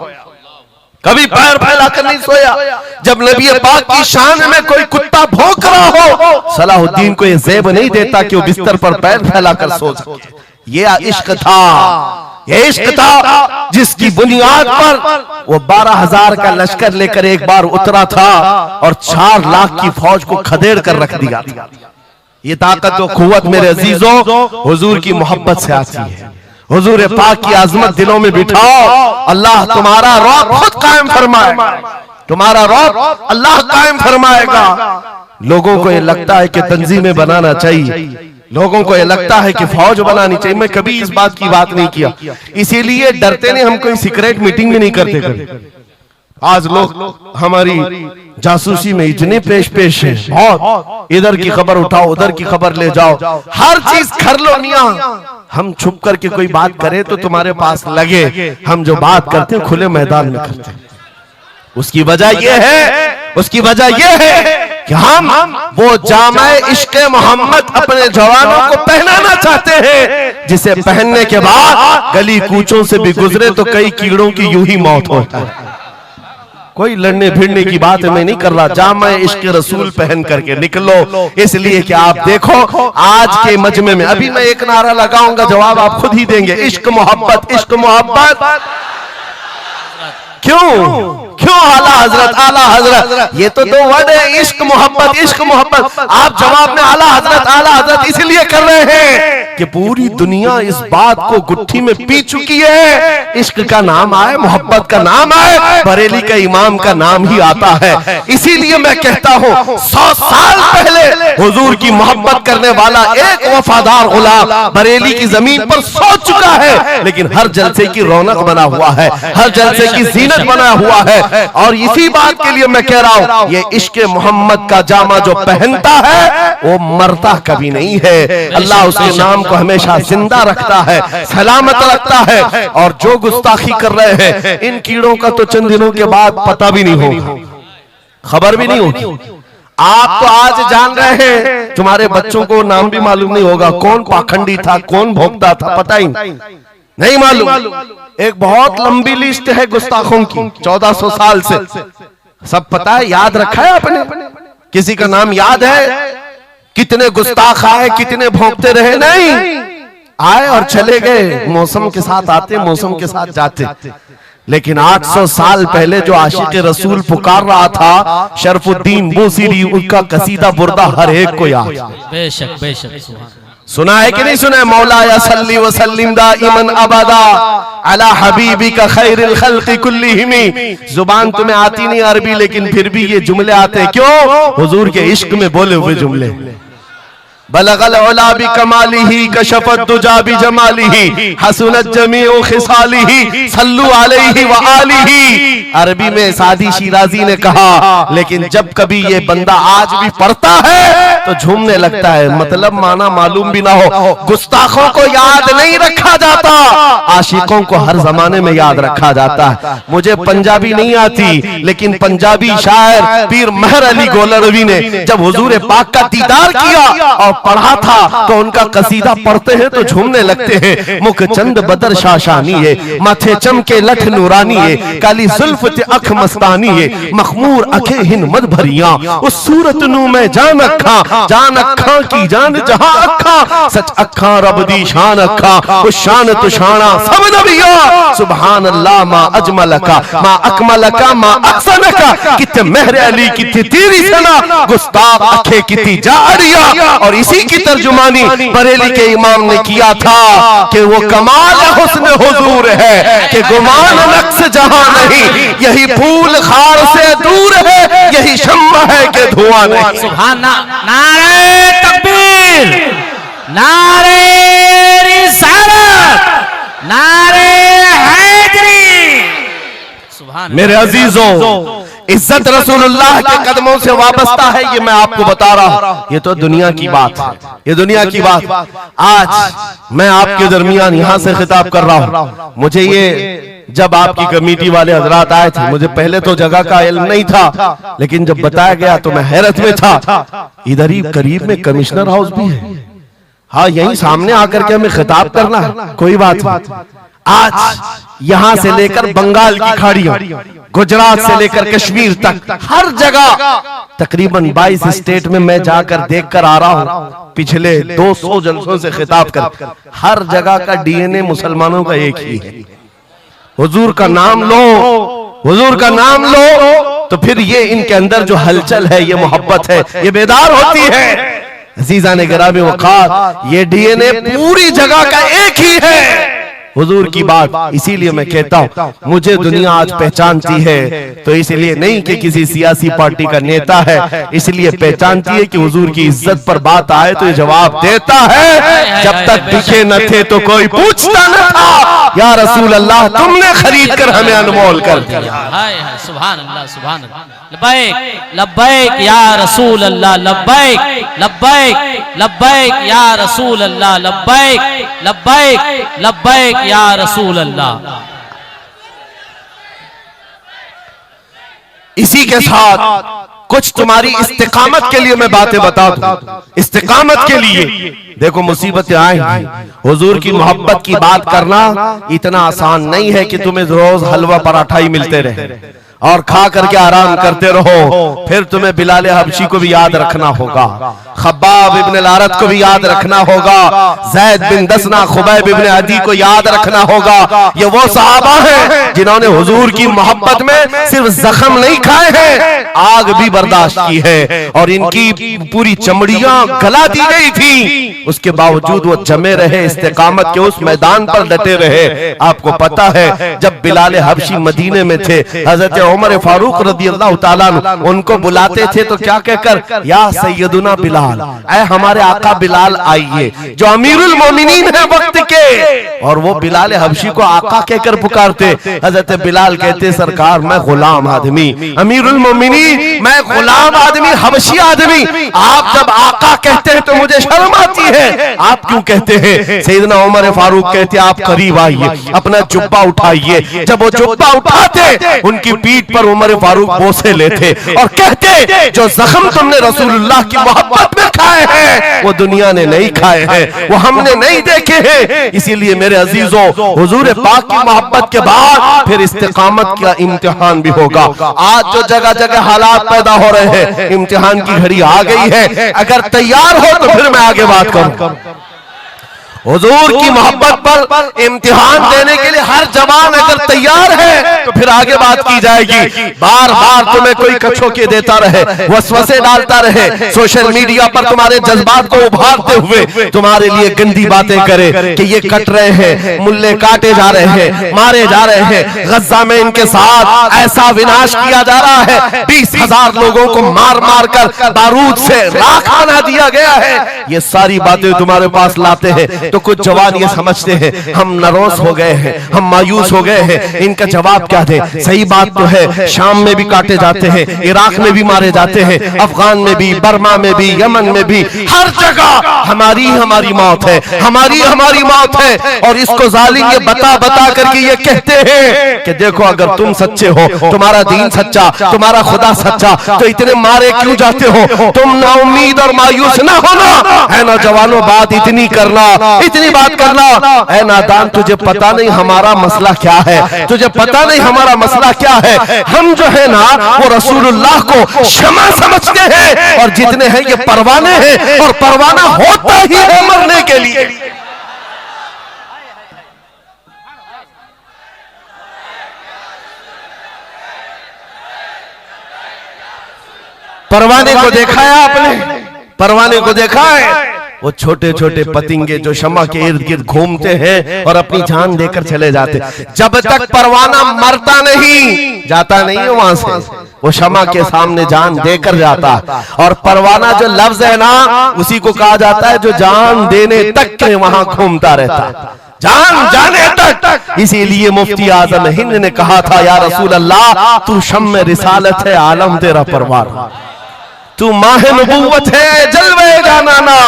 कभी पैर फैलाकर नहीं सोया। जब नबी पाक की शान में कोई कुत्ता भौंक रहा हो, सलाहुद्दीन को यह ज़ेब नहीं देता कि वो बिस्तर पर पैर फैलाकर सो सके। ये इश्क था, ये इश्क था जिसकी बुनियाद पर वो 12,000 का लश्कर लेकर एक बार उतरा था और 4 लाख की फौज को खदेड़ कर रख दिया था। ये ताकत और कुव्वत मेरे अजीजों हुजूर की मोहब्बत से आती है। हुजूर पाक की आजमत दिलों में बिठाओ, अल्लाह तुम्हारा रौब खुद कायम फरमाएगा, तुम्हारा रौब अल्लाह कायम फरमाएगा। लोगों को ये लगता है कि तंजीमें बनाना चाहिए, लोगों को ये लगता है कि फौज बनानी चाहिए। मैं कभी इस बात की बात नहीं किया, इसीलिए डरते नहीं, हम कोई सीक्रेट मीटिंग भी नहीं करते। आज लोग हमारी जासूसी में इतने पेश है, बहुत इधर की खबर उठाओ, उधर की खबर ले जाओ, हर चीज कर लो मियां। हम छुप करके कोई बात करें तो तुम्हारे पास लगे हम जो बात करते हैं खुले मैदान में करते हैं। उसकी वजह यह है कि हम वो जामे इश्क़े मोहम्मद अपने जवानों को पहनाना चाहते हैं, जिसे पहनने के बाद गली कूचों से भी गुजरे तो कई कीड़ों की यूं ही मौत होता है। कोई लड़ने भिड़ने की बात मैं नहीं कर रहा, जामे इश्क़े रसूल पहन करके निकलो। इसलिए कि आप देखो आज के मजमे में, अभी मैं एक नारा लगाऊंगा, जवाब आप खुद ही देंगे, इश्क मोहब्बत, इश्क मोहब्बत। क्यों आला हजरत, ये तो दो वर्ड है, इश्क मोहब्बत, इश्क मोहब्बत। आप जवाब में आला हजरत इसलिए कर रहे हैं कि पूरी दुनिया इस बात को गुट्ठी में पी चुकी है। इश्क का नाम आए, मोहब्बत का नाम आए, बरेली का इमाम का नाम ही आता है। इसीलिए मैं कहता हूँ 100 साल पहले हुजूर की मोहब्बत करने वाला एक वफादार गुलाम बरेली की जमीन पर सो चुका है, लेकिन हर जलसे की रौनक बना हुआ है, हर जलसे की जीनत बना हुआ है। और इसी बात के लिए मैं कह रहा हूं, ये इश्क़े मोहम्मद का जामा जो पहनता है वो मरता कभी नहीं है। अल्लाह उसके नाम को हमेशा जिंदा रखता है, सलामत रखता है। और जो गुस्ताखी कर रहे हैं इन कीड़ों का तो चंद दिनों के बाद पता भी नहीं होगा, खबर भी नहीं होगी। आप तो आज जान रहे हैं, तुम्हारे बच्चों को नाम भी मालूम नहीं होगा, कौन पाखंडी था, कौन भोगता था, पता ही नहीं मालूम। एक बहुत लंबी लिस्ट है गुस्ताखों की, 1400 साल से, सब पता है, याद रखा है आपने? किसी का नाम याद है? कितने गुस्ताख आए, कितने भोंकते रहे? नहीं, आए और चले गए, मौसम के साथ आते, मौसम के साथ जाते। लेकिन 800 साल पहले जो आशिक रसूल पुकार रहा था, शरफुद्दीन बूसीरी, उनका कसीदा बुर्दा हर एक को याद। बेशक बेशक सुना है कि नहीं सुना है? मौला या सल्ली व सल्लिम दाइमन अबदा अला हबीबिका खैरिल खल्क़ि कुल्लिहिम। जुबान तुम्हें आती नहीं अरबी, लेकिन फिर भी ये जुमले आते हैं। क्यों? हुजूर के इश्क में बोले हुए जुमले। बलगल उला बि कमालिही कशफत दुजा बि जमालिही हसनत जमीउ खिसालिही सल्लु अलैहि व आलिही। अरबी में सादी शिराजी ने कहा, लेकिन जब कभी ये बंदा आज भी पढ़ता है तो झूमने लगता है, मतलब माना मालूम भी ना हो। गुस्ताखों को याद नहीं रखा जाता, आशिकों को हर जमाने में याद रखा जाता है। मुझे पंजाबी नहीं आती, लेकिन पंजाबी शायर पीर महर अली गोलरवी ने जब हुजूर पाक का दीदार किया और पढ़ा था तो उनका कसीदा पढ़ते हैं तो झूमने लगते हैं। मुख चंद बदर शाशानी है, माथे चमके लठ नूरानी है, काली जुल्फ ते अख मस्तानी है, मखमूर अखे हिन मद भरिया, उस सूरत नू मैं जान अखा की जान जहां अखा, सच अखा रब दी शान अखा, उस शान तुशाना सब नबिया। सुभान अल्लाह मा अजमलका मा अकमलका मा अहसनका, किते महर अली किते तेरी सना, गुस्ताख अखे किती जारिया। और इसी की तर्जुमानी बरेली के इमाम ने किया था कि वो कमाल हुस्न हुजूर है कि गुमान नक्श जहां नहीं, यही फूल खार से दूर है, यही शम्मा है कि धुआं नहीं। सुभान नारे तकबीर, नारे रिसालत, नारे हैदरी। सुभान मेरे अजीजों, इज्जत रसूलुल्लाह के कदमों से वाबस्ता है, ये मैं आपको बता रहा हूं। ये तो दुनिया की बात है, ये दुनिया की बात। आज मैं आपके दरमियान यहां से खिताब कर रहा हूं। मुझे ये जब आपकी कमेटी वाले हजरात आए थे, मुझे पहले तो जगह का इल्म नहीं था, लेकिन जब बताया गया तो मैं हैरत में था। इधर ही करीब में कमिश्नर हाउस भी है, हाँ यही सामने आकर के हमें खिताब करना है, कोई बात नहीं। आज यहां से लेकर बंगाल की खाड़ियों, गुजरात से लेकर कश्मीर तक, हर जगह तकरीबन 22 स्टेट में मैं जाकर देखकर आ रहा हूं। पिछले 200 जलसों से खिताब कर, हर जगह का डीएनए मुसलमानों का एक ही है। हुजूर का नाम लो, हुजूर का नाम लो तो फिर ये इनके अंदर जो हलचल है, ये मोहब्बत है, ये बेदार होती है। अजीज़ान गिरामी वक़ार, ये डीएनए पूरी जगह का एक ही है। हुजूर की बात। इसीलिए मैं कहता हूँ मुझे दुनिया आज पहचानती है तो इसलिए नहीं कि किसी सियासी पार्टी का नेता है, इसलिए पहचानती है कि हुजूर की इज्जत पर बात आए तो ये जवाब देता है। जब तक दिखे न थे तो कोई पूछता न था, या रसूल अल्लाह तुमने खरीद कर हमें अनमोल कर दिया। हाय हाय, सुभान अल्लाह, सुभान अल्लाह। लब्बैक लब्बैक या रसूल अल्लाह, लब्बैक लब्बैक लब्बैक या रसूल अल्लाह, लब्बैक लब्बैक लब्बैक या रसूल अल्लाह। इसी के साथ कुछ तुम्हारी इस्तिकामत के लिए मैं बातें बता दूं। इस्तिकामत के लिए देखो मुसीबतें आएंगी। हुजूर की मोहब्बत की बात करना इतना आसान नहीं है कि तुम्हें रोज हलवा पराठा ही मिलते रहे और खा करके आराम करते रहो। फिर तुम्हें बिलाल हबशी को भी याद रखना होगा, खब्बाब इब्न अल-अरत को भी याद रखना होगा, ज़ैद बिन दसना, खुबैब इब्न अदी को याद रखना होगा। ये वो सहाबा हैं जिन्होंने हुजूर की मोहब्बत में सिर्फ जख्म नहीं खाए हैं, आग भी बर्दाश्त की है और इनकी पूरी चमड़ियां गला दी गई थी। उसके बावजूद वो जमे रहे, इस्तिकामत के उस मैदान पर डटे रहे। आपको पता है जब बिलाल हबशी मदीने में थे, हजरत उमर फारूक रज़ी अल्लाह ताला अन्हु उनको बुलाते थे तो क्या कहकर, या सैयदुना बिलाल, ऐ हमारे आका बिलाल आइए, जो अमीरुल मोमिनीन है वक्त के। और वो बिलाल हबशी को आका कहकर पुकारते। हजरत बिलाल कहते, सरकार मैं गुलाम आदमी, अमीरुल मोमिनीन मैं गुलाम आदमी, हबशी आदमी, आप जब आका कहते हैं तो मुझे शर्म आती है, आप क्यों कहते हैं? सैयदना उमर फारूक कहते, आप करीब आइए, अपना जुब्बा उठाइए। जब वो जुब्बा उठाते उनकी पीठ पर उमर फारूक बोसे लेते और कहते, जो जख्म तुमने रसूलुल्लाह की मोहब्बत में खाए हैं वो दुनिया ने नहीं खाए हैं, वो हमने नहीं देखे हैं। इसीलिए मेरे अजीजों, हुजूर पाक की मोहब्बत के बाद फिर इस्तिकामत का इम्तिहान भी होगा। आज जो जगह जगह हालात पैदा हो रहे हैं, इम्तिहान की घड़ी आ गई है। अगर तैयार हो तो फिर मैं आगे बात करूं। हुजूर की मोहब्बत पर इम्तिहान देने के लिए हर जवान अगर तैयार है तो फिर आगे बात की जाएगी। बार बार तुम्हें कोई कछोके देता रहे, वसवसे डालता रहे, सोशल मीडिया पर तुम्हारे जज्बात को उभारते हुए तुम्हारे लिए गंदी बातें करे कि ये कट रहे हैं, मुल्ले काटे जा रहे हैं, मारे जा रहे हैं, गज्जा में इनके साथ ऐसा विनाश किया जा रहा है, 20,000 लोगों को मार मार कर बारूद से राख बना दिया गया है। ये सारी बातें तुम्हारे पास लाते हैं तो कुछ जवान ये समझते हैं हम नरोस हो गए हैं, हम मायूस हो गए हैं, इनका जवाब क्या दें। सही बात तो है, शाम में भी काटे जाते हैं, इराक में भी मारे जाते हैं, अफगान में भी, बर्मा में भी, यमन में भी, हर जगह हमारी हमारी मौत है, हमारी हमारी मौत है। और इसको जालिम ये बता बता करके ये कहते हैं कि देखो अगर तुम सच्चे हो, तुम्हारा दीन सच्चा, तुम्हारा खुदा सच्चा, तो इतने मारे क्यों जाते हो? तुम ना उम्मीद और मायूस ना होना है नौजवानों, बात इतनी करना, इतनी बात करना। ऐ नादान, तुझे पता नहीं हमारा मसला क्या है, तुझे पता नहीं हमारा मसला क्या है। हम जो है ना वो रसूलुल्लाह को क्षमा समझते हैं और जितने हैं ये परवाने हैं और परवाना होता ही है मरने के लिए। परवाने को देखा है आपने? परवाने को देखा है? वो छोटे छोटे पतंगे जो शमा के इर्द गिर्द घूमते हैं और अपनी जान देकर चले जाते। जब तक परवाना मरता नहीं, जाता नहीं है वहां से, वो शमा के सामने जान देकर जाता। और परवाना जो लफ्ज है ना, उसी को कहा जाता है जो जान देने तक के वहां घूमता रहता, जान जाने तक। इसीलिए मुफ्ती आजम हिंद ने कहा था, या रसूल अल्लाह तू शम्म रिसालत है, आलम तेरा परवार, तू माह नबूवत है, जलवे जानाना।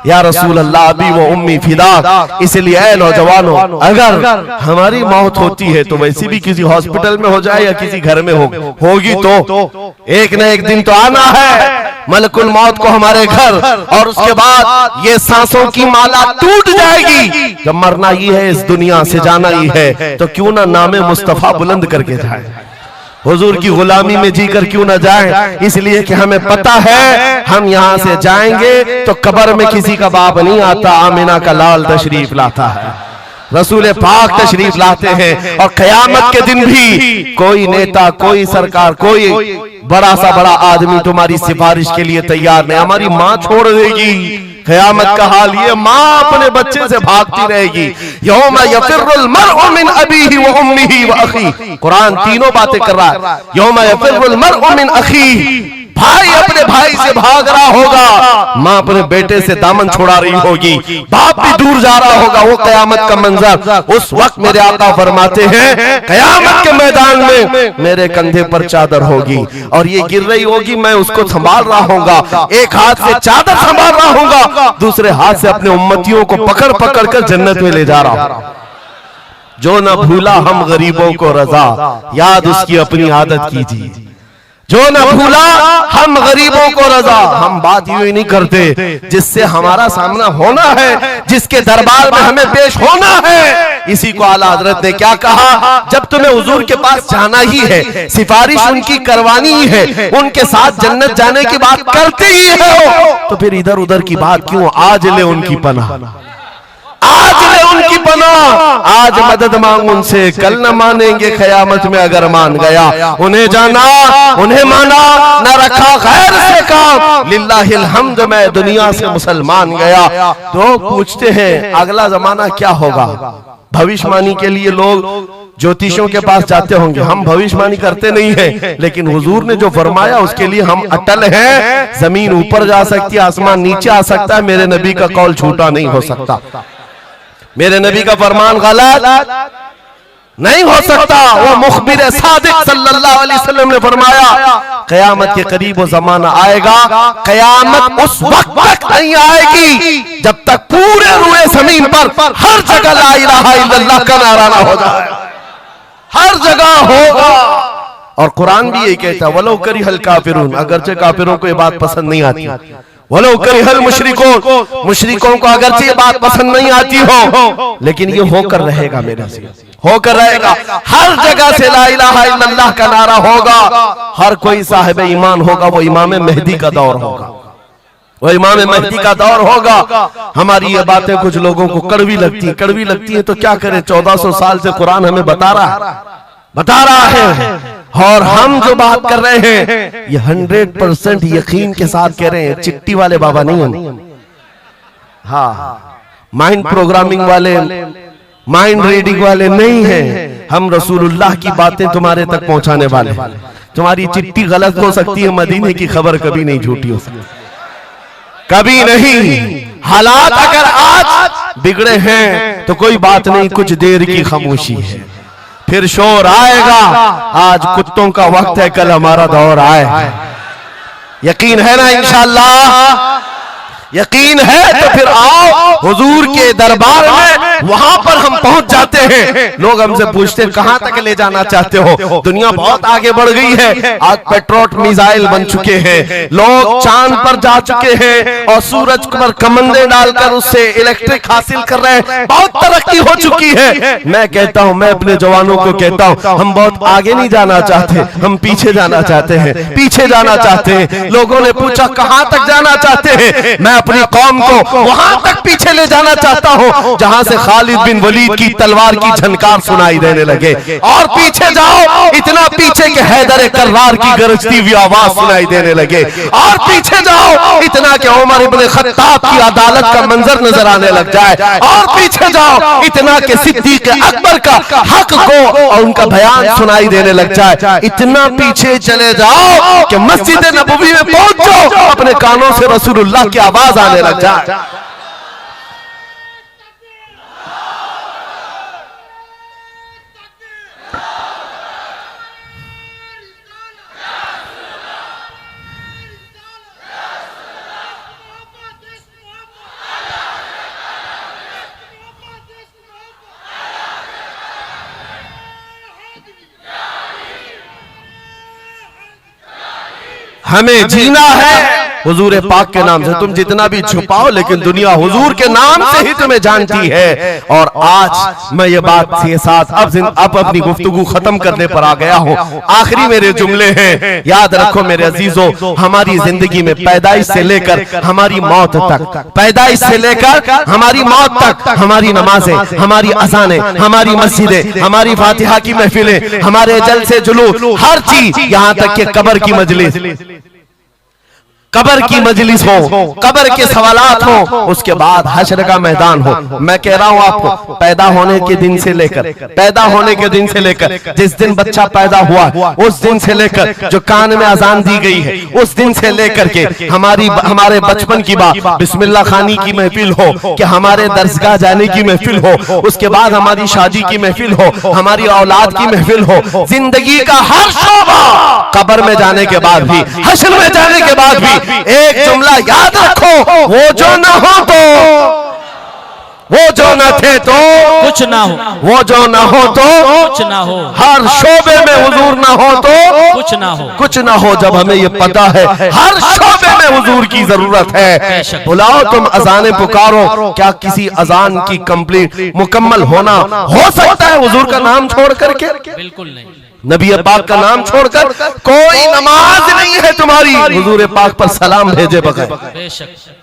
या रसूल अल्लाह अभी वो उम्मी फिदा। इसलिए ऐ नौजवानों, अगर हमारी मौत होती है तो वैसे भी किसी हॉस्पिटल में हो जाए या किसी घर में होगी तो एक न एक दिन तो आना है मलकुल मौत को हमारे घर, और उसके बाद ये सांसों की माला टूट जाएगी। जब मरना ही है, इस दुनिया से जाना ही है, तो क्यों ना नामे मुस्तफा बुलंद करके जाए, हुजूर की गुलामी में जीकर क्यों ना जाएं। इसलिए कि हमें पता है हम यहाँ से जाएंगे तो कब्र में किसी का बाप नहीं आता, आमिना का लाल तशरीफ लाता है, रसूल पाक तशरीफ लाते हैं। और कयामत के दिन भी कोई नेता, कोई सरकार, कोई बड़ा सा बड़ा आदमी तुम्हारी सिफारिश के लिए तैयार नहीं। हमारी माँ छोड़ देगी क़यामत का हाल ये, माँ अपने बच्चे से भागती रहेगी। यौम यफिर्रुल मर्उ मिन अबीही व उम्मिही व अखीही, कुरान तीनों बातें कर रहा है। यौम यफिर्रुल मर्उ मिन अखीही, भाई अपने भाई से भाग रहा होगा, माँ अपने बेटे से दामन छुड़ा रही होगी, बाप भी दूर जा रहा होगा। वो क़यामत का मंजर, उस वक्त मेरे आका फरमाते हैं क़यामत के मैदान में मेरे कंधे पर चादर होगी और ये गिर रही होगी, मैं उसको संभाल रहा होगा, एक हाथ से चादर संभाल रहा होगा, दूसरे हाथ से अपने उम्मतियों को पकड़ पकड़ कर जन्नत में ले जा रहा हूं। जो न भूला हम गरीबों को रजा, याद उसकी अपनी आदत कीजिए। जो न भूला हम गरीबों को रजा, हम बात यूं ही नहीं करते, जिससे हमारा सामना होना है, जिसके दरबार में हमें पेश होना है। इसी को आला हजरत ने क्या कहा, जब तुम्हें हुजूर के पास जाना ही है, सिफारिश उनकी करवानी ही है, उनके साथ जन्नत जाने की बात करते ही हो, तो फिर इधर उधर की बात क्यों? आज ले उनकी पनाह, आज ले उनकी पनाह, आज मदद मांग उनसे, कल न मानेंगे क़यामत में अगर मान गया। उन्हें जाना, उन्हें माना, न रखा गैर से काम, लिल्लाहिल हम्द, मैं दुनिया से मुसलमान गया। तो पूछते हैं अगला जमाना क्या होगा? भविष्यवाणी के लिए लोग ज्योतिषियों के पास जाते होंगे, हम भविष्यवाणी करते नहीं हैं, लेकिन हुजूर ने जो फरमाया उसके लिए हम अटल हैं। जमीन ऊपर जा सकती है, आसमान नीचे आ सकता है, मेरे नबी का कौल झूठा नहीं हो सकता, मेरे नबी का फरमान गलत नहीं हो सकता। वो मुखबिर सादिक सल्लल्लाहु अलैहि वसल्लम ने फरमाया क़यामत के करीब वो जमाना आएगा, क़यामत उस वक्त तक नहीं आएगी जब तक पूरे रुए जमीन पर हर जगह ला इलाहा इल्लल्लाह का नारा ना हो जाए, हर जगह होगा। और कुरान भी यही कहता है, वलो करिहल काफिरून, अगरचे काफिरों को ये बात पसंद नहीं आती, वलो करिहल मुशरिकून, मुशरिकों को अगरचे ये बात पसंद नहीं आती हो, लेकिन ये होकर रहेगा, मेरे से होकर रहेगा। हर जगह से ला इलाहा इल्लल्लाह का नारा होगा, हर कोई साहिब ईमान होगा, वो इमाम मेहदी का दौर होगा, वो इमाम मेहदी का दौर होगा। हमारी ये बातें कुछ लोगों को कड़वी लगती है, तो क्या करें? 1400 साल से कुरान हमें बता रहा है, और हम जो बात कर रहे हैं ये 100% यकीन के साथ कह रहे हैं, चिट्ठी वाले बाबा नहीं हम, हाँ माइंड प्रोग्रामिंग वाले, माइंड रीडिंग वाले नहीं हैं, हम रसूलुल्लाह की बातें तुम्हारे तक पहुंचाने वाले। तुम्हारी चिट्ठी गलत हो सकती है, मदीने की खबर कभी नहीं झूठी हो सकती, कभी नहीं। हालात अगर आज बिगड़े हैं तो कोई बात नहीं, कुछ देर की खामोशी है, फिर शोर आएगा। आज कुत्तों का वक्त है, कल हमारा दौर आए। यकीन है ना? इंशाअल्लाह यकीन है तो फिर आओ हुजूर के दरबार में, वहां पर हम पहुंच जाते हैं। लोग हमसे पूछते हैं कहां तक ले जाना चाहते हो? दुनिया बहुत आगे बढ़ गई है, आज पेट्रोट मिसाइल बन चुके हैं, लोग चांद पर जा चुके हैं और सूरज पर कमंदे डालकर उससे इलेक्ट्रिक हासिल कर रहे हैं, बहुत तरक्की हो चुकी है। मैं कहता हूं, मैं अपने जवानों को कहता हूं, हम बहुत आगे नहीं जाना चाहते, हम पीछे जाना चाहते हैं, पीछे जाना चाहते हैं। लोगों ने पूछा कहां तक जाना चाहते हैं? मैं अपनी कौम को वहां तक पीछे ले जाना चाहता हूं जहां से खालिद बिन वलीद की तलवार की झनकार सुनाई देने लगे। और पीछे जाओ, इतना पीछे के हैदर कर्रार की गरजती हुई आवाज सुनाई देने लगे। और पीछे जाओ, इतना कि उमर इब्न खत्ताब की अदालत का मंजर नजर आने लग जाए। और पीछे जाओ, इतना कि सिद्दीक अकबर का हक को और उनका बयान सुनाई देने लग जाए। इतना पीछे चले जाओ कि मस्जिद नबवी में पहुंच जाओ, अपने कानों से रसूलुल्लाह की आवाज आने लग जाए। हमें जीना है हुजूर पाक के नाम से। तुम जितना भी छुपाओ, लेकिन दुनिया हुजूर के नाम से ही तुम्हें जानती है। और आज मैं ये बात के साथ अब अपनी गुफ्तगू खत्म करने पर आ गया हूँ। आखिरी मेरे जुमले हैं, याद रखो मेरे अजीजों, हमारी जिंदगी में पैदाइश से लेकर हमारी मौत तक, पैदाइश से लेकर हमारी मौत तक, हमारी नमाजें, हमारी अज़ानें, हमारी मस्जिदें, हमारी फातिहा की महफिलें, हमारे जलसे जुलूस, हर चीज, यहाँ तक कि कब्र की मजलिस, कब्र की मजलिस हो, कब्र के सवालात हो, उसके बाद हश्र का मैदान हो। मैं कह रहा हूं आपको, पैदा होने के दिन से लेकर, पैदा होने के दिन से लेकर, जिस दिन बच्चा पैदा हुआ उस दिन से लेकर, जो कान में अजान दी गई है उस दिन से लेकर के हमारे बचपन की बात, बिस्मिल्लाह खानी की महफिल हो, कि हमारे दरसगाह जाने की महफिल हो, उसके बाद हमारी शादी की महफिल हो, हमारी औलाद की महफिल हो, जिंदगी का हर शोबा, कब्र में जाने के बाद भी, हश्र में जाने के बाद भी एक जुमला याद रखो, वो जो न हो तो, वो जो न थे तो कुछ ना हो, वो जो न हो तो कुछ ना हो, हर शोबे में हुजूर न हो तो कुछ ना हो, कुछ ना हो। जब हमें ये पता है हर शोबे में हुजूर की जरूरत है, बुलाओ तुम अजाने पुकारो, क्या किसी अजान की कंप्लीट मुकम्मल होना हो सकता है हुजूर का नाम छोड़ करके? बिल्कुल नहीं। नबी पाक का नाम छोड़कर कोई नमाज नहीं है तुम्हारी हुजूर पाक पर सलाम भेजे बगैर,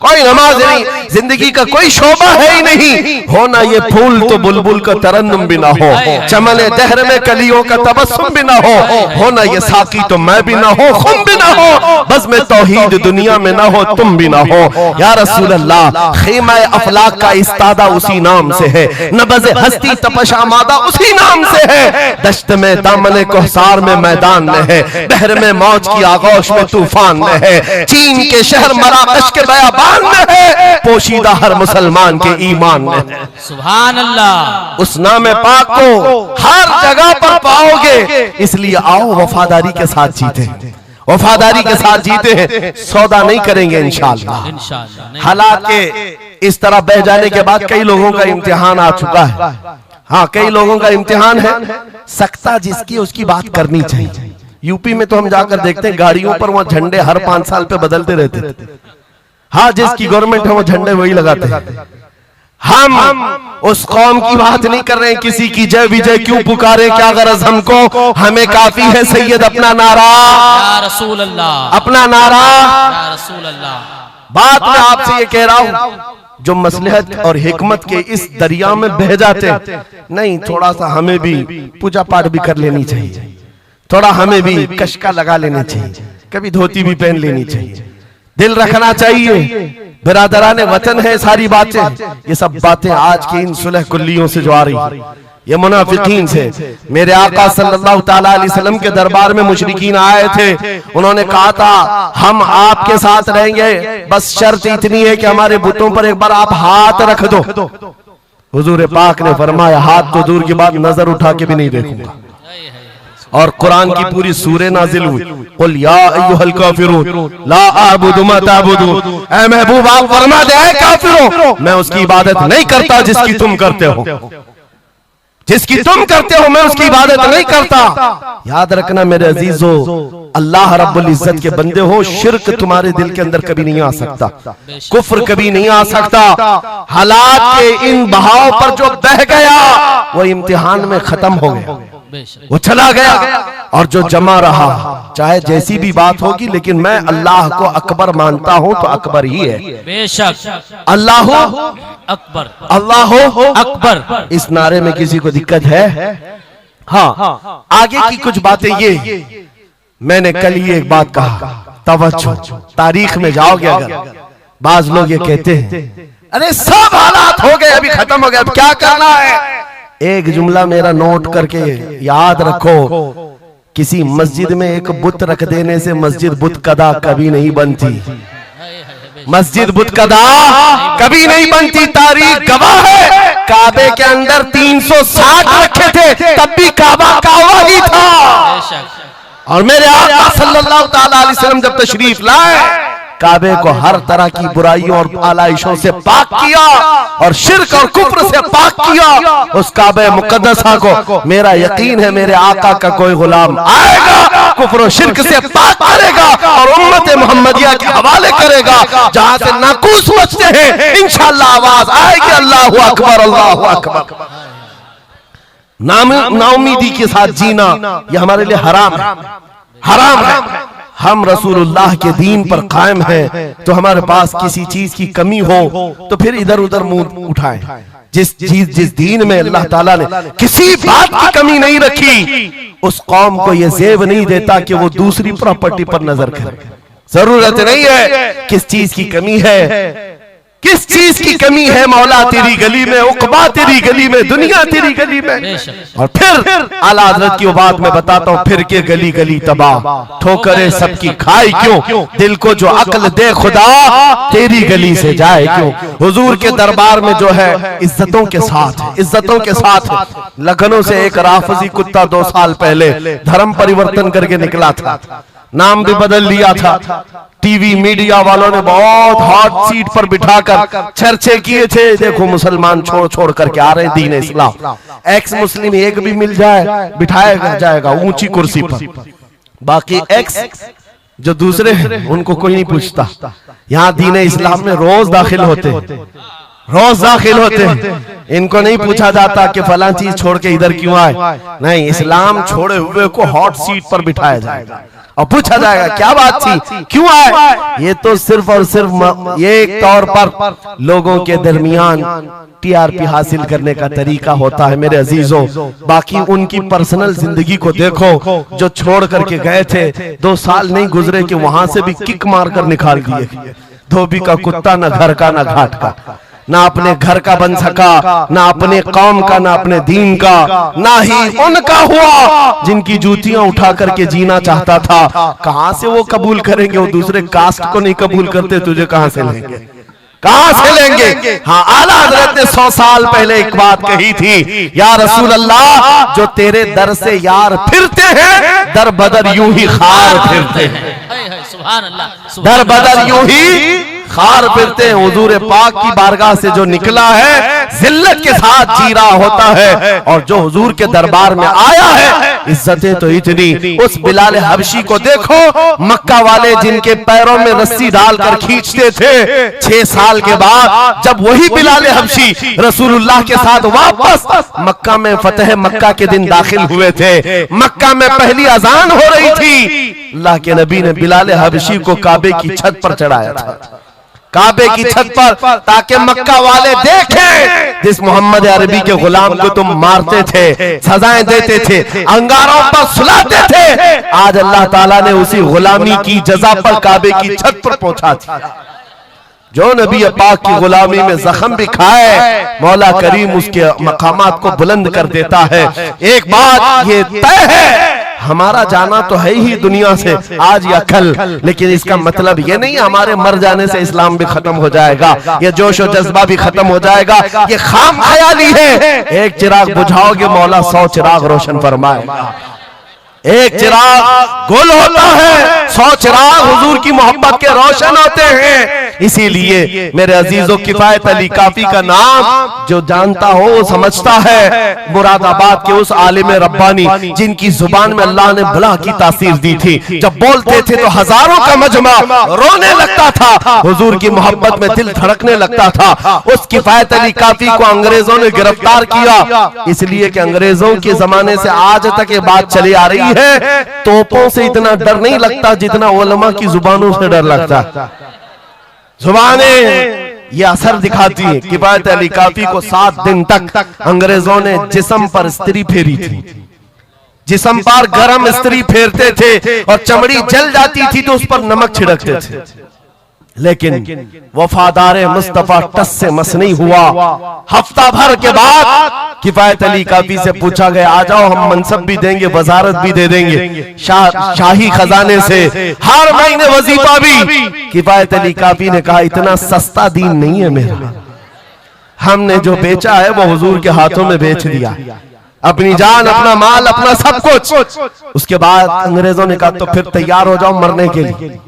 कोई नमाज नहीं, जिंदगी का कोई शोबा है ही नहीं। होना ये फूल तो बुलबुल का तरन्नुम भी ना हो, चमने दहर में कलियों का तबस्सुम भी ना हो, होना ये साकी तो मैं भी ना हो, खुम भी ना हो, बस में तौहीद दुनिया में ना हो, तुम भी ना हो। या रसूल अल्लाह, खीमा अफलाक का इस्तादा उसी नाम से है, नबज़ हस्ती तपश आमादा उसी नाम से है, दश्त में दामन कोहसार में मैदान में है, बहर में मौज की आगोश में तूफान में है, चीन के शहर मराकश के बयाबान में है, पोशीदा हर मुसलमान के ईमान में है। सुभान अल्लाह। उस नाम पाक को हर जगह पर पाओगे, इसलिए आओ वफादारी के साथ जीते, वफादारी के साथ जीते हैं, सौदा नहीं करेंगे इंशाअल्लाह। हालात के इस तरह बह जाने के बाद कई लोगों का इम्तिहान आ चुका है। हाँ, कई लोगों का इम्तिहान है, सकता जिसकी उसकी बात करनी चाहिए। यूपी में तो हम जाकर देखते हैं गाड़ियों पर वहां झंडे हर 5 साल पे बदलते रहते थे। हाँ, जिसकी गवर्नमेंट है वो झंडे वही लगाते हैं। हम उस कौम की बात नहीं कर रहे हैं, किसी की जय विजय क्यों पुकारे, क्या गरज हमको, हमें काफी है सैयद अपना नारा, या रसूल अल्लाह, अपना नारा, या रसूल अल्लाह। बात मैं आपसे ये कह रहा हूं, जो मसलहत और हिकमत के इस दरिया में बह जाते नहीं, थोड़ा सा हमें भी पूजा पाठ भी कर लेनी चाहिए, थोड़ा हमें भी कशका लगा लेना चाहिए, कभी धोती भी पहन लेनी चाहिए, दिल रखना चाहिए। बिरादरान वतन है सारी बातें, ये सब बातें आज की इन सुलह कुल्लियों से जो आ रही, ये मुनाफिकीन से। मेरे आका सल्लल्लाहु ताला अलैहि वसल्लम के दरबार में मुशरिकीन आए थे, उन्होंने कहा था हम आपके साथ रहेंगे, बस शर्त इतनी है कि हमारे बुतों पर एक बार आप हाथ रख दो। हुजूर पाक ने फरमाया हाथ तो दूर की बात, नजर उठा के भी नहीं देखूंगा। और कुरान की पूरी सूरह नाजिल हुई, कुल या अय्युहल काफिरून ला अअबुदु मा तअबुदून, ऐ महबूब आप फरमा दे ऐ काफिरों, मैं उसकी इबादत नहीं करता जिसकी तुम करते हो, जिसकी तुम करते हो मैं उसकी इबादत नहीं करता। याद रखना मेरे अजीजों, अल्लाह रब्बुल इज्जत के बंदे हो, शिर्क तुम्हारे दिल के अंदर कभी नहीं आ सकता, कुफ्र कभी नहीं आ सकता। हालात के इन बहाव पर जो बह गया वो इम्तिहान में खत्म हो गया, वो चला गया, और जो जमा रहा चाहे जैसी भी बात होगी, लेकिन मैं अल्लाह को अकबर मानता हूं तो अकबर ही है। बेशक अल्लाह अकबर, अल्लाह अकबर। इस नारे में किसी को दिक्कत है? हाँ, आगे की कुछ बातें ये, मैंने कल ही एक बात कहा, तवज्जो, तारीख में जाओगे अगर, बाज लोग ये कहते हैं अरे सब हालात हो गए अभी खत्म हो गया, अब क्या करना है? एक जुमला मेरा नोट करके याद रखो, किसी मस्जिद में एक बुत रख देने से मस्जिद बुत कदा कभी नहीं बनती, मस्जिद बुत कदा कभी नहीं बनती। तारीख गवाह है, काबे के अंदर 360 रखे थे तब भी काबा काबा ही था। और मेरे आका सल्लल्लाहु ताला अलैहि वसल्लम जब तशरीफ लाए, काबे को हर तरह की बुराइयों और आलाइशों से पाक किया और शिर्क और कुफ्र से पाक किया। उस काबे मुकद्दसा को मेरा यकीन है मेरे आका का कोई गुलाम आएगा, कुफ्र और शिर्क से पाक करेगा और उम्मत मुहम्मदिया के हवाले करेगा। जहां से नाकूस बचते हैं इंशाअल्लाह आवाज आएगी अल्लाहु अकबर, अल्लाहु अकबर। नाउमीदी के साथ जीना ये हमारे लिए हराम है, हराम है। हम रसूलुल्लाह के दीन पर कायम हैं, तो हमारे पास किसी चीज की कमी हो तो फिर इधर उधर मुंह उठाएं। जिस दीन में अल्लाह ताला ने किसी बात की कमी नहीं रखी, उस कौम को यह जेब नहीं देता कि वो दूसरी प्रॉपर्टी पर नजर करे। जरूरत नहीं है। किस चीज की कमी है, किस चीज की कमी है? मौला तेरी गली में, उकबा तेरी गली में, दुनिया तेरी गली में। और फिर आला हजरत की बात मैं बताता हूँ, फिर के गली गली तबाह, ठोकरे सबकी खाए क्यों, दिल को जो अक्ल दे खुदा तेरी गली से जाए क्यों। हुजूर के दरबार में जो है इज्जतों के साथ, इज्जतों के साथ। लखनऊ से एक राफजी कुत्ता 2 साल पहले धर्म परिवर्तन करके निकला था, नाम भी बदल लिया था। टीवी मीडिया वालों ने बहुत हॉट सीट पर बिठाकर चर्चे किए थे, देखो मुसलमान छोड़ छोड़ करके आ रहे दीन इस्लाम, एक्स मुस्लिम एक भी मिल जाए बिठाया जाएगा ऊंची कुर्सी पर, बाकी एक्स जो दूसरे हैं उनको कोई नहीं पूछता। यहाँ दीन इस्लाम में रोज दाखिल होते, रोज दाखिल होते हैं, इनको नहीं पूछा जाता कि फलां चीज छोड़ के इधर क्यों आए, नहीं, इस्लाम छोड़े हुए को हॉट सीट पर बिठाया जाएगा और पूछा जाएगा क्या बात थी, क्यों आए। ये तो सिर्फ और सिर्फ ये एक तौर पर लोगों के दरमियान टीआरपी हासिल करने का तरीका होता है मेरे अजीजों। बाकी उनकी पर्सनल जिंदगी को देखो, जो छोड़ करके गए थे 2 साल नहीं गुजरे कि वहां से भी किक मार कर निकाल दिए। धोबी का कुत्ता, न घर का न घाट का, ना अपने घर का बन सका, ना अपने कौम का, ना अपने दीन का, ना ही उनका हुआ जिनकी जूतियां उठा करके जीना चाहता था। कहां से वो कबूल करेंगे, वो दूसरे कास्ट को नहीं कबूल करते, तुझे कहां से लेंगे, कहां से लेंगे। हाँ, आला हजरत ने 100 साल पहले एक बात कही थी, या रसूल अल्लाह, जो तेरे दर से यार फिरते हैं, दर बदर यूं ही खार फिरते हैं। सुभान अल्लाह, दर बदर यूं ही खार फिरते हैं। हुजूर पाक की बारगाह से जो निकला है जिल्लत के साथ जी रहा होता है, और जो हुजूर के दरबार में आया है इज्जतें तो इतनी। उस बिलाल हबशी को देखो, मक्का वाले जिनके पैरों में रस्सी डालकर खींचते थे, 6 साल के बाद जब वही बिलाल हबशी रसूलुल्लाह के साथ वापस मक्का में फतेह मक्का के दिन दाखिल हुए थे, मक्का में पहली अजान हो रही थी, अल्लाह के नबी ने बिलाल हबशी को काबे की छत पर चढ़ाया था, काबे की छत पर, ताकि मक्का वाले देखें जिस मोहम्मद अरबी के गुलाम को तुम मारते थे, सजाएं देते थे, अंगारों पर सुलाते थे, आज अल्लाह ताला ने उसी गुलामी की जजा पर काबे की छत पर पहुंचा दिया। जो नबी पाक की गुलामी में जख्म भी खाए, मौला करीम उसके मकामात को बुलंद कर देता है। एक बात ये तय है, हमारा जाना तो है ही दुनिया से आज या कल, लेकिन इसका मतलब ये नहीं हमारे मर जाने से इस्लाम भी खत्म हो जाएगा, ये जोश और जज्बा भी खत्म हो जाएगा। ये खाम ख्याली है। एक चिराग बुझाओगे, मौला 100 चिराग रोशन फरमाएगा। एक चिराग गुल होता है, 100 चिराग हुजूर की मोहब्बत के रोशन होते हैं। इसीलिए मेरे अजीजों, किफायत अली काफी का नाम जो जानता हो वो समझता है। मुरादाबाद के उस आलिम रब्बानी जिनकी जुबान में अल्लाह ने भला की तासीर दी थी, जब बोलते थे तो हजारों का मजमा रोने लगता था, हुजूर की मोहब्बत में दिल धड़कने लगता था। उस किफायत अली काफी को अंग्रेजों ने गिरफ्तार किया, इसलिए कि अंग्रेजों के जमाने से आज तक ये बात चली आ रही है, तोपों से इतना डर नहीं लगता जितना उलमा की जुबानों से डर लगता। जुबानें ये असर दिखाती है। किफायत अली काफी को 7 दिन तक अंग्रेजों ने जिस्म पर स्त्री फेरी थी, जिस्म पर गरम स्त्री फेरते थे और चमड़ी जल जाती थी तो उस पर नमक छिड़कते थे, लेकिन वफादार मुस्तफा टस से मस नहीं हुआ। हफ्ता भर के बाद किफायत अली काफी से पूछा गया, आ जाओ हम मनसब भी देंगे, वजारत भी दे देंगे, शाही खजाने से हर महीने वजीफा भी। किफायत अली काफी ने कहा, इतना सस्ता दीन नहीं है मेरा, हमने जो बेचा है वो हुजूर के हाथों में बेच दिया, अपनी जान, अपना माल, अपना सब कुछ। उसके बाद अंग्रेजों ने कहा, तो फिर तैयार हो जाओ मरने के लिए।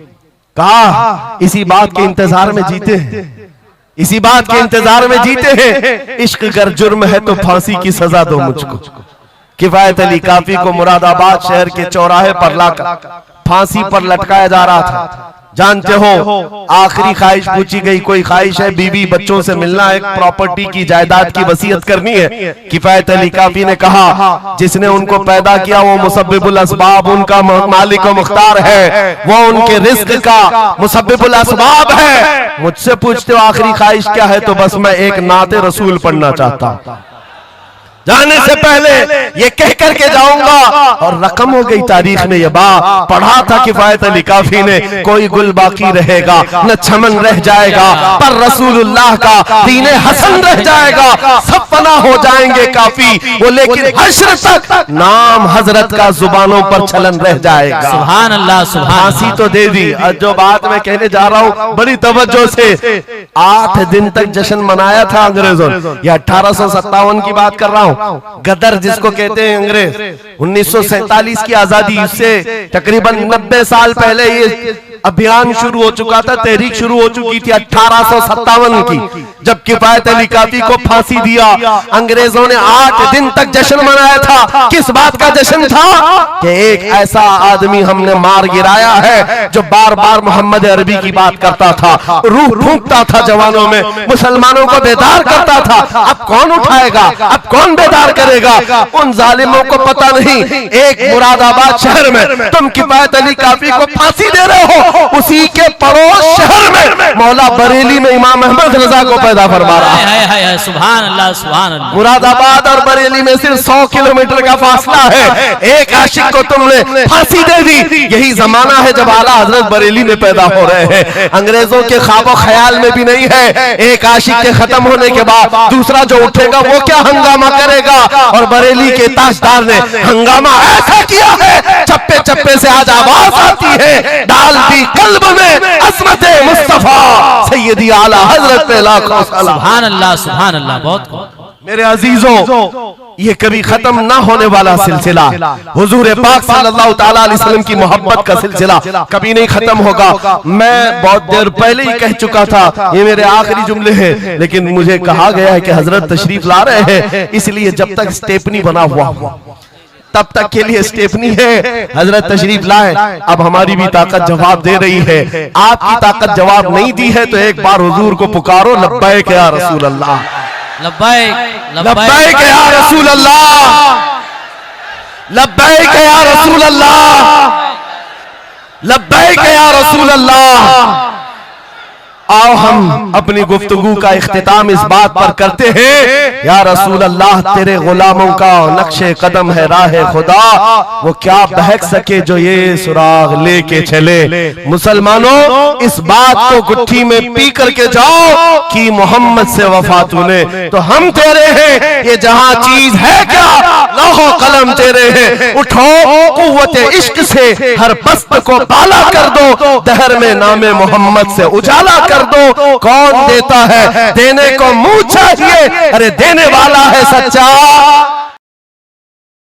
कहा, इसी बात के इंतजार में जीते हैं, इसी बात के इंतजार में जीते हैं। इश्क अगर जुर्म है तो फांसी की सजा दो मुझको। किफायत अली काफी को मुरादाबाद शहर के चौराहे पर लाकर फांसी पर लटकाया जा रहा था। जानते हो, आखिरी ख्वाहिश पूछी गई, कोई ख्वाहिश है? बीवी बच्चों से मिलना, एक प्रॉपर्टी की जायदाद की वसीयत करनी है। किफायत अली काफी ने कहा, जिसने उनको पैदा किया वो मुसब्बिबुल असबाब, उनका मालिक व मुख्तार है, वो उनके रिस्क का मुसब्बिबुल असबाब है। मुझसे पूछते हो आखिरी ख्वाहिश क्या है, तो बस मैं एक नाते रसूल पढ़ना चाहता हूं। जाने से पहले ये कह करके जाऊंगा। और रकम हो गई तारीख में ये बात पढ़ा था किफायत अली काफी ने, कोई गुल बाकी रहेगा न चमन रह जाएगा, पर रसूलुल्लाह का दीन हसन रह जाएगा। सब फना हो जाएंगे काफी वो, लेकिन हश्र तक नाम हजरत का जुबानों पर चलन रह जाएगा। सुभान अल्लाह, सुभान फांसी तो दे दी। और जो बात मैं कहने जा रहा हूं बड़ी तवज्जो से, 8 दिन तक जश्न मनाया था अंग्रेजों ने। यह 1857 की बात कर रहा हूं। गदर जिसको कहते हैं अंग्रेज, 1947 की आजादी से तकरीबन 90 साल पहले ये अभियान शुरू हो चुका था, तहरीक शुरू हो चुकी थी 1857 की, जब किफायत अली काफी को फांसी दिया। अंग्रेजों ने 8 दिन तक जश्न मनाया था। किस बात का जश्न था? कि एक ऐसा आदमी हमने मार गिराया है जो बार बार मोहम्मद अरबी की बात करता था, रूह फूंकता था जवानों में, मुसलमानों को बेदार करता था। अब कौन उठाएगा, अब कौन बेदार करेगा? उन जालिमों को पता नहीं एक मुरादाबाद शहर में तुम किफायत अली काफी को फांसी दे रहे हो, उसी के पड़ोस शहर में मौला बरेली में इमाम अहमद रजा को पैदा फरमा रहा है। सुभान अल्लाह, सुभान अल्लाह। मुरादाबाद और बरेली में सिर्फ 100 किलोमीटर का फासला है। एक आशिक को तुमने फांसी दे दी। यही जमाना है जब आला हजरत बरेली में पैदा हो रहे हैं। अंग्रेजों के ख्वाबो ख्याल में भी नहीं है एक आशिक के खत्म होने के बाद दूसरा जो उठेगा वो क्या हंगामा करेगा। और बरेली के ताजदार ने हंगामा ऐसा किया है, चप्पे चप्पे से आज आवाज आती है, डाल दी कल्ब में अज़मत मुस्तफा सैयदी आला हजरत पे लाखों सलाम। सुभान अल्लाह, सुभान अल्लाह। बहुत मेरे अजीजों, ये कभी खत्म ना होने वाला सिलसिला, हुजूर पाक सल्लल्लाहु ताला अलैहि वसल्लम की मोहब्बत का सिलसिला कभी नहीं खत्म होगा। मैं बहुत देर पहले ही कह चुका था, ये मेरे आखिरी जुमले हैं, लेकिन मुझे कहा गया है कि हजरत तशरीफ ला रहे हैं, इसलिए जब तक स्टेपनी बना हुआ तब तक के लिए स्टेपनी है। हजरत तशरीफ लाए, अब हमारी भी ताकत जवाब दे रही है। आपकी ताकत जवाब नहीं दी है तो एक बार हुजूर को पुकारो, लब्बैक या रसूल अल्लाह, लब्बैक, लब्बैक या रसूल अल्लाह, लब्बैक या रसूल अल्लाह, लब्बैक या रसूल अल्लाह। आओ हम अपनी गुफ्तगू का इख्तिताम इस बात पर करते हैं, या रसूल अल्लाह तेरे गुलामों का नक्शे कदम है राह खुदा, वो क्या बहक सके जो ये सुराग लेके चले। मुसलमानों, इस बात को गुट्ठी में पी करके जाओ कि मोहम्मद से वफा तूने, तो हम तेरे हैं। ये जहां चीज है क्या, लौह कलम तेरे हैं। उठो कुव्वत इश्क से हर पस्त को बाला कर दो, दहर में नामे मोहम्मद से उजाला कर दो। कौन देता है, देने को मुंह चाहिए, अरे देने वाला है सच्चा।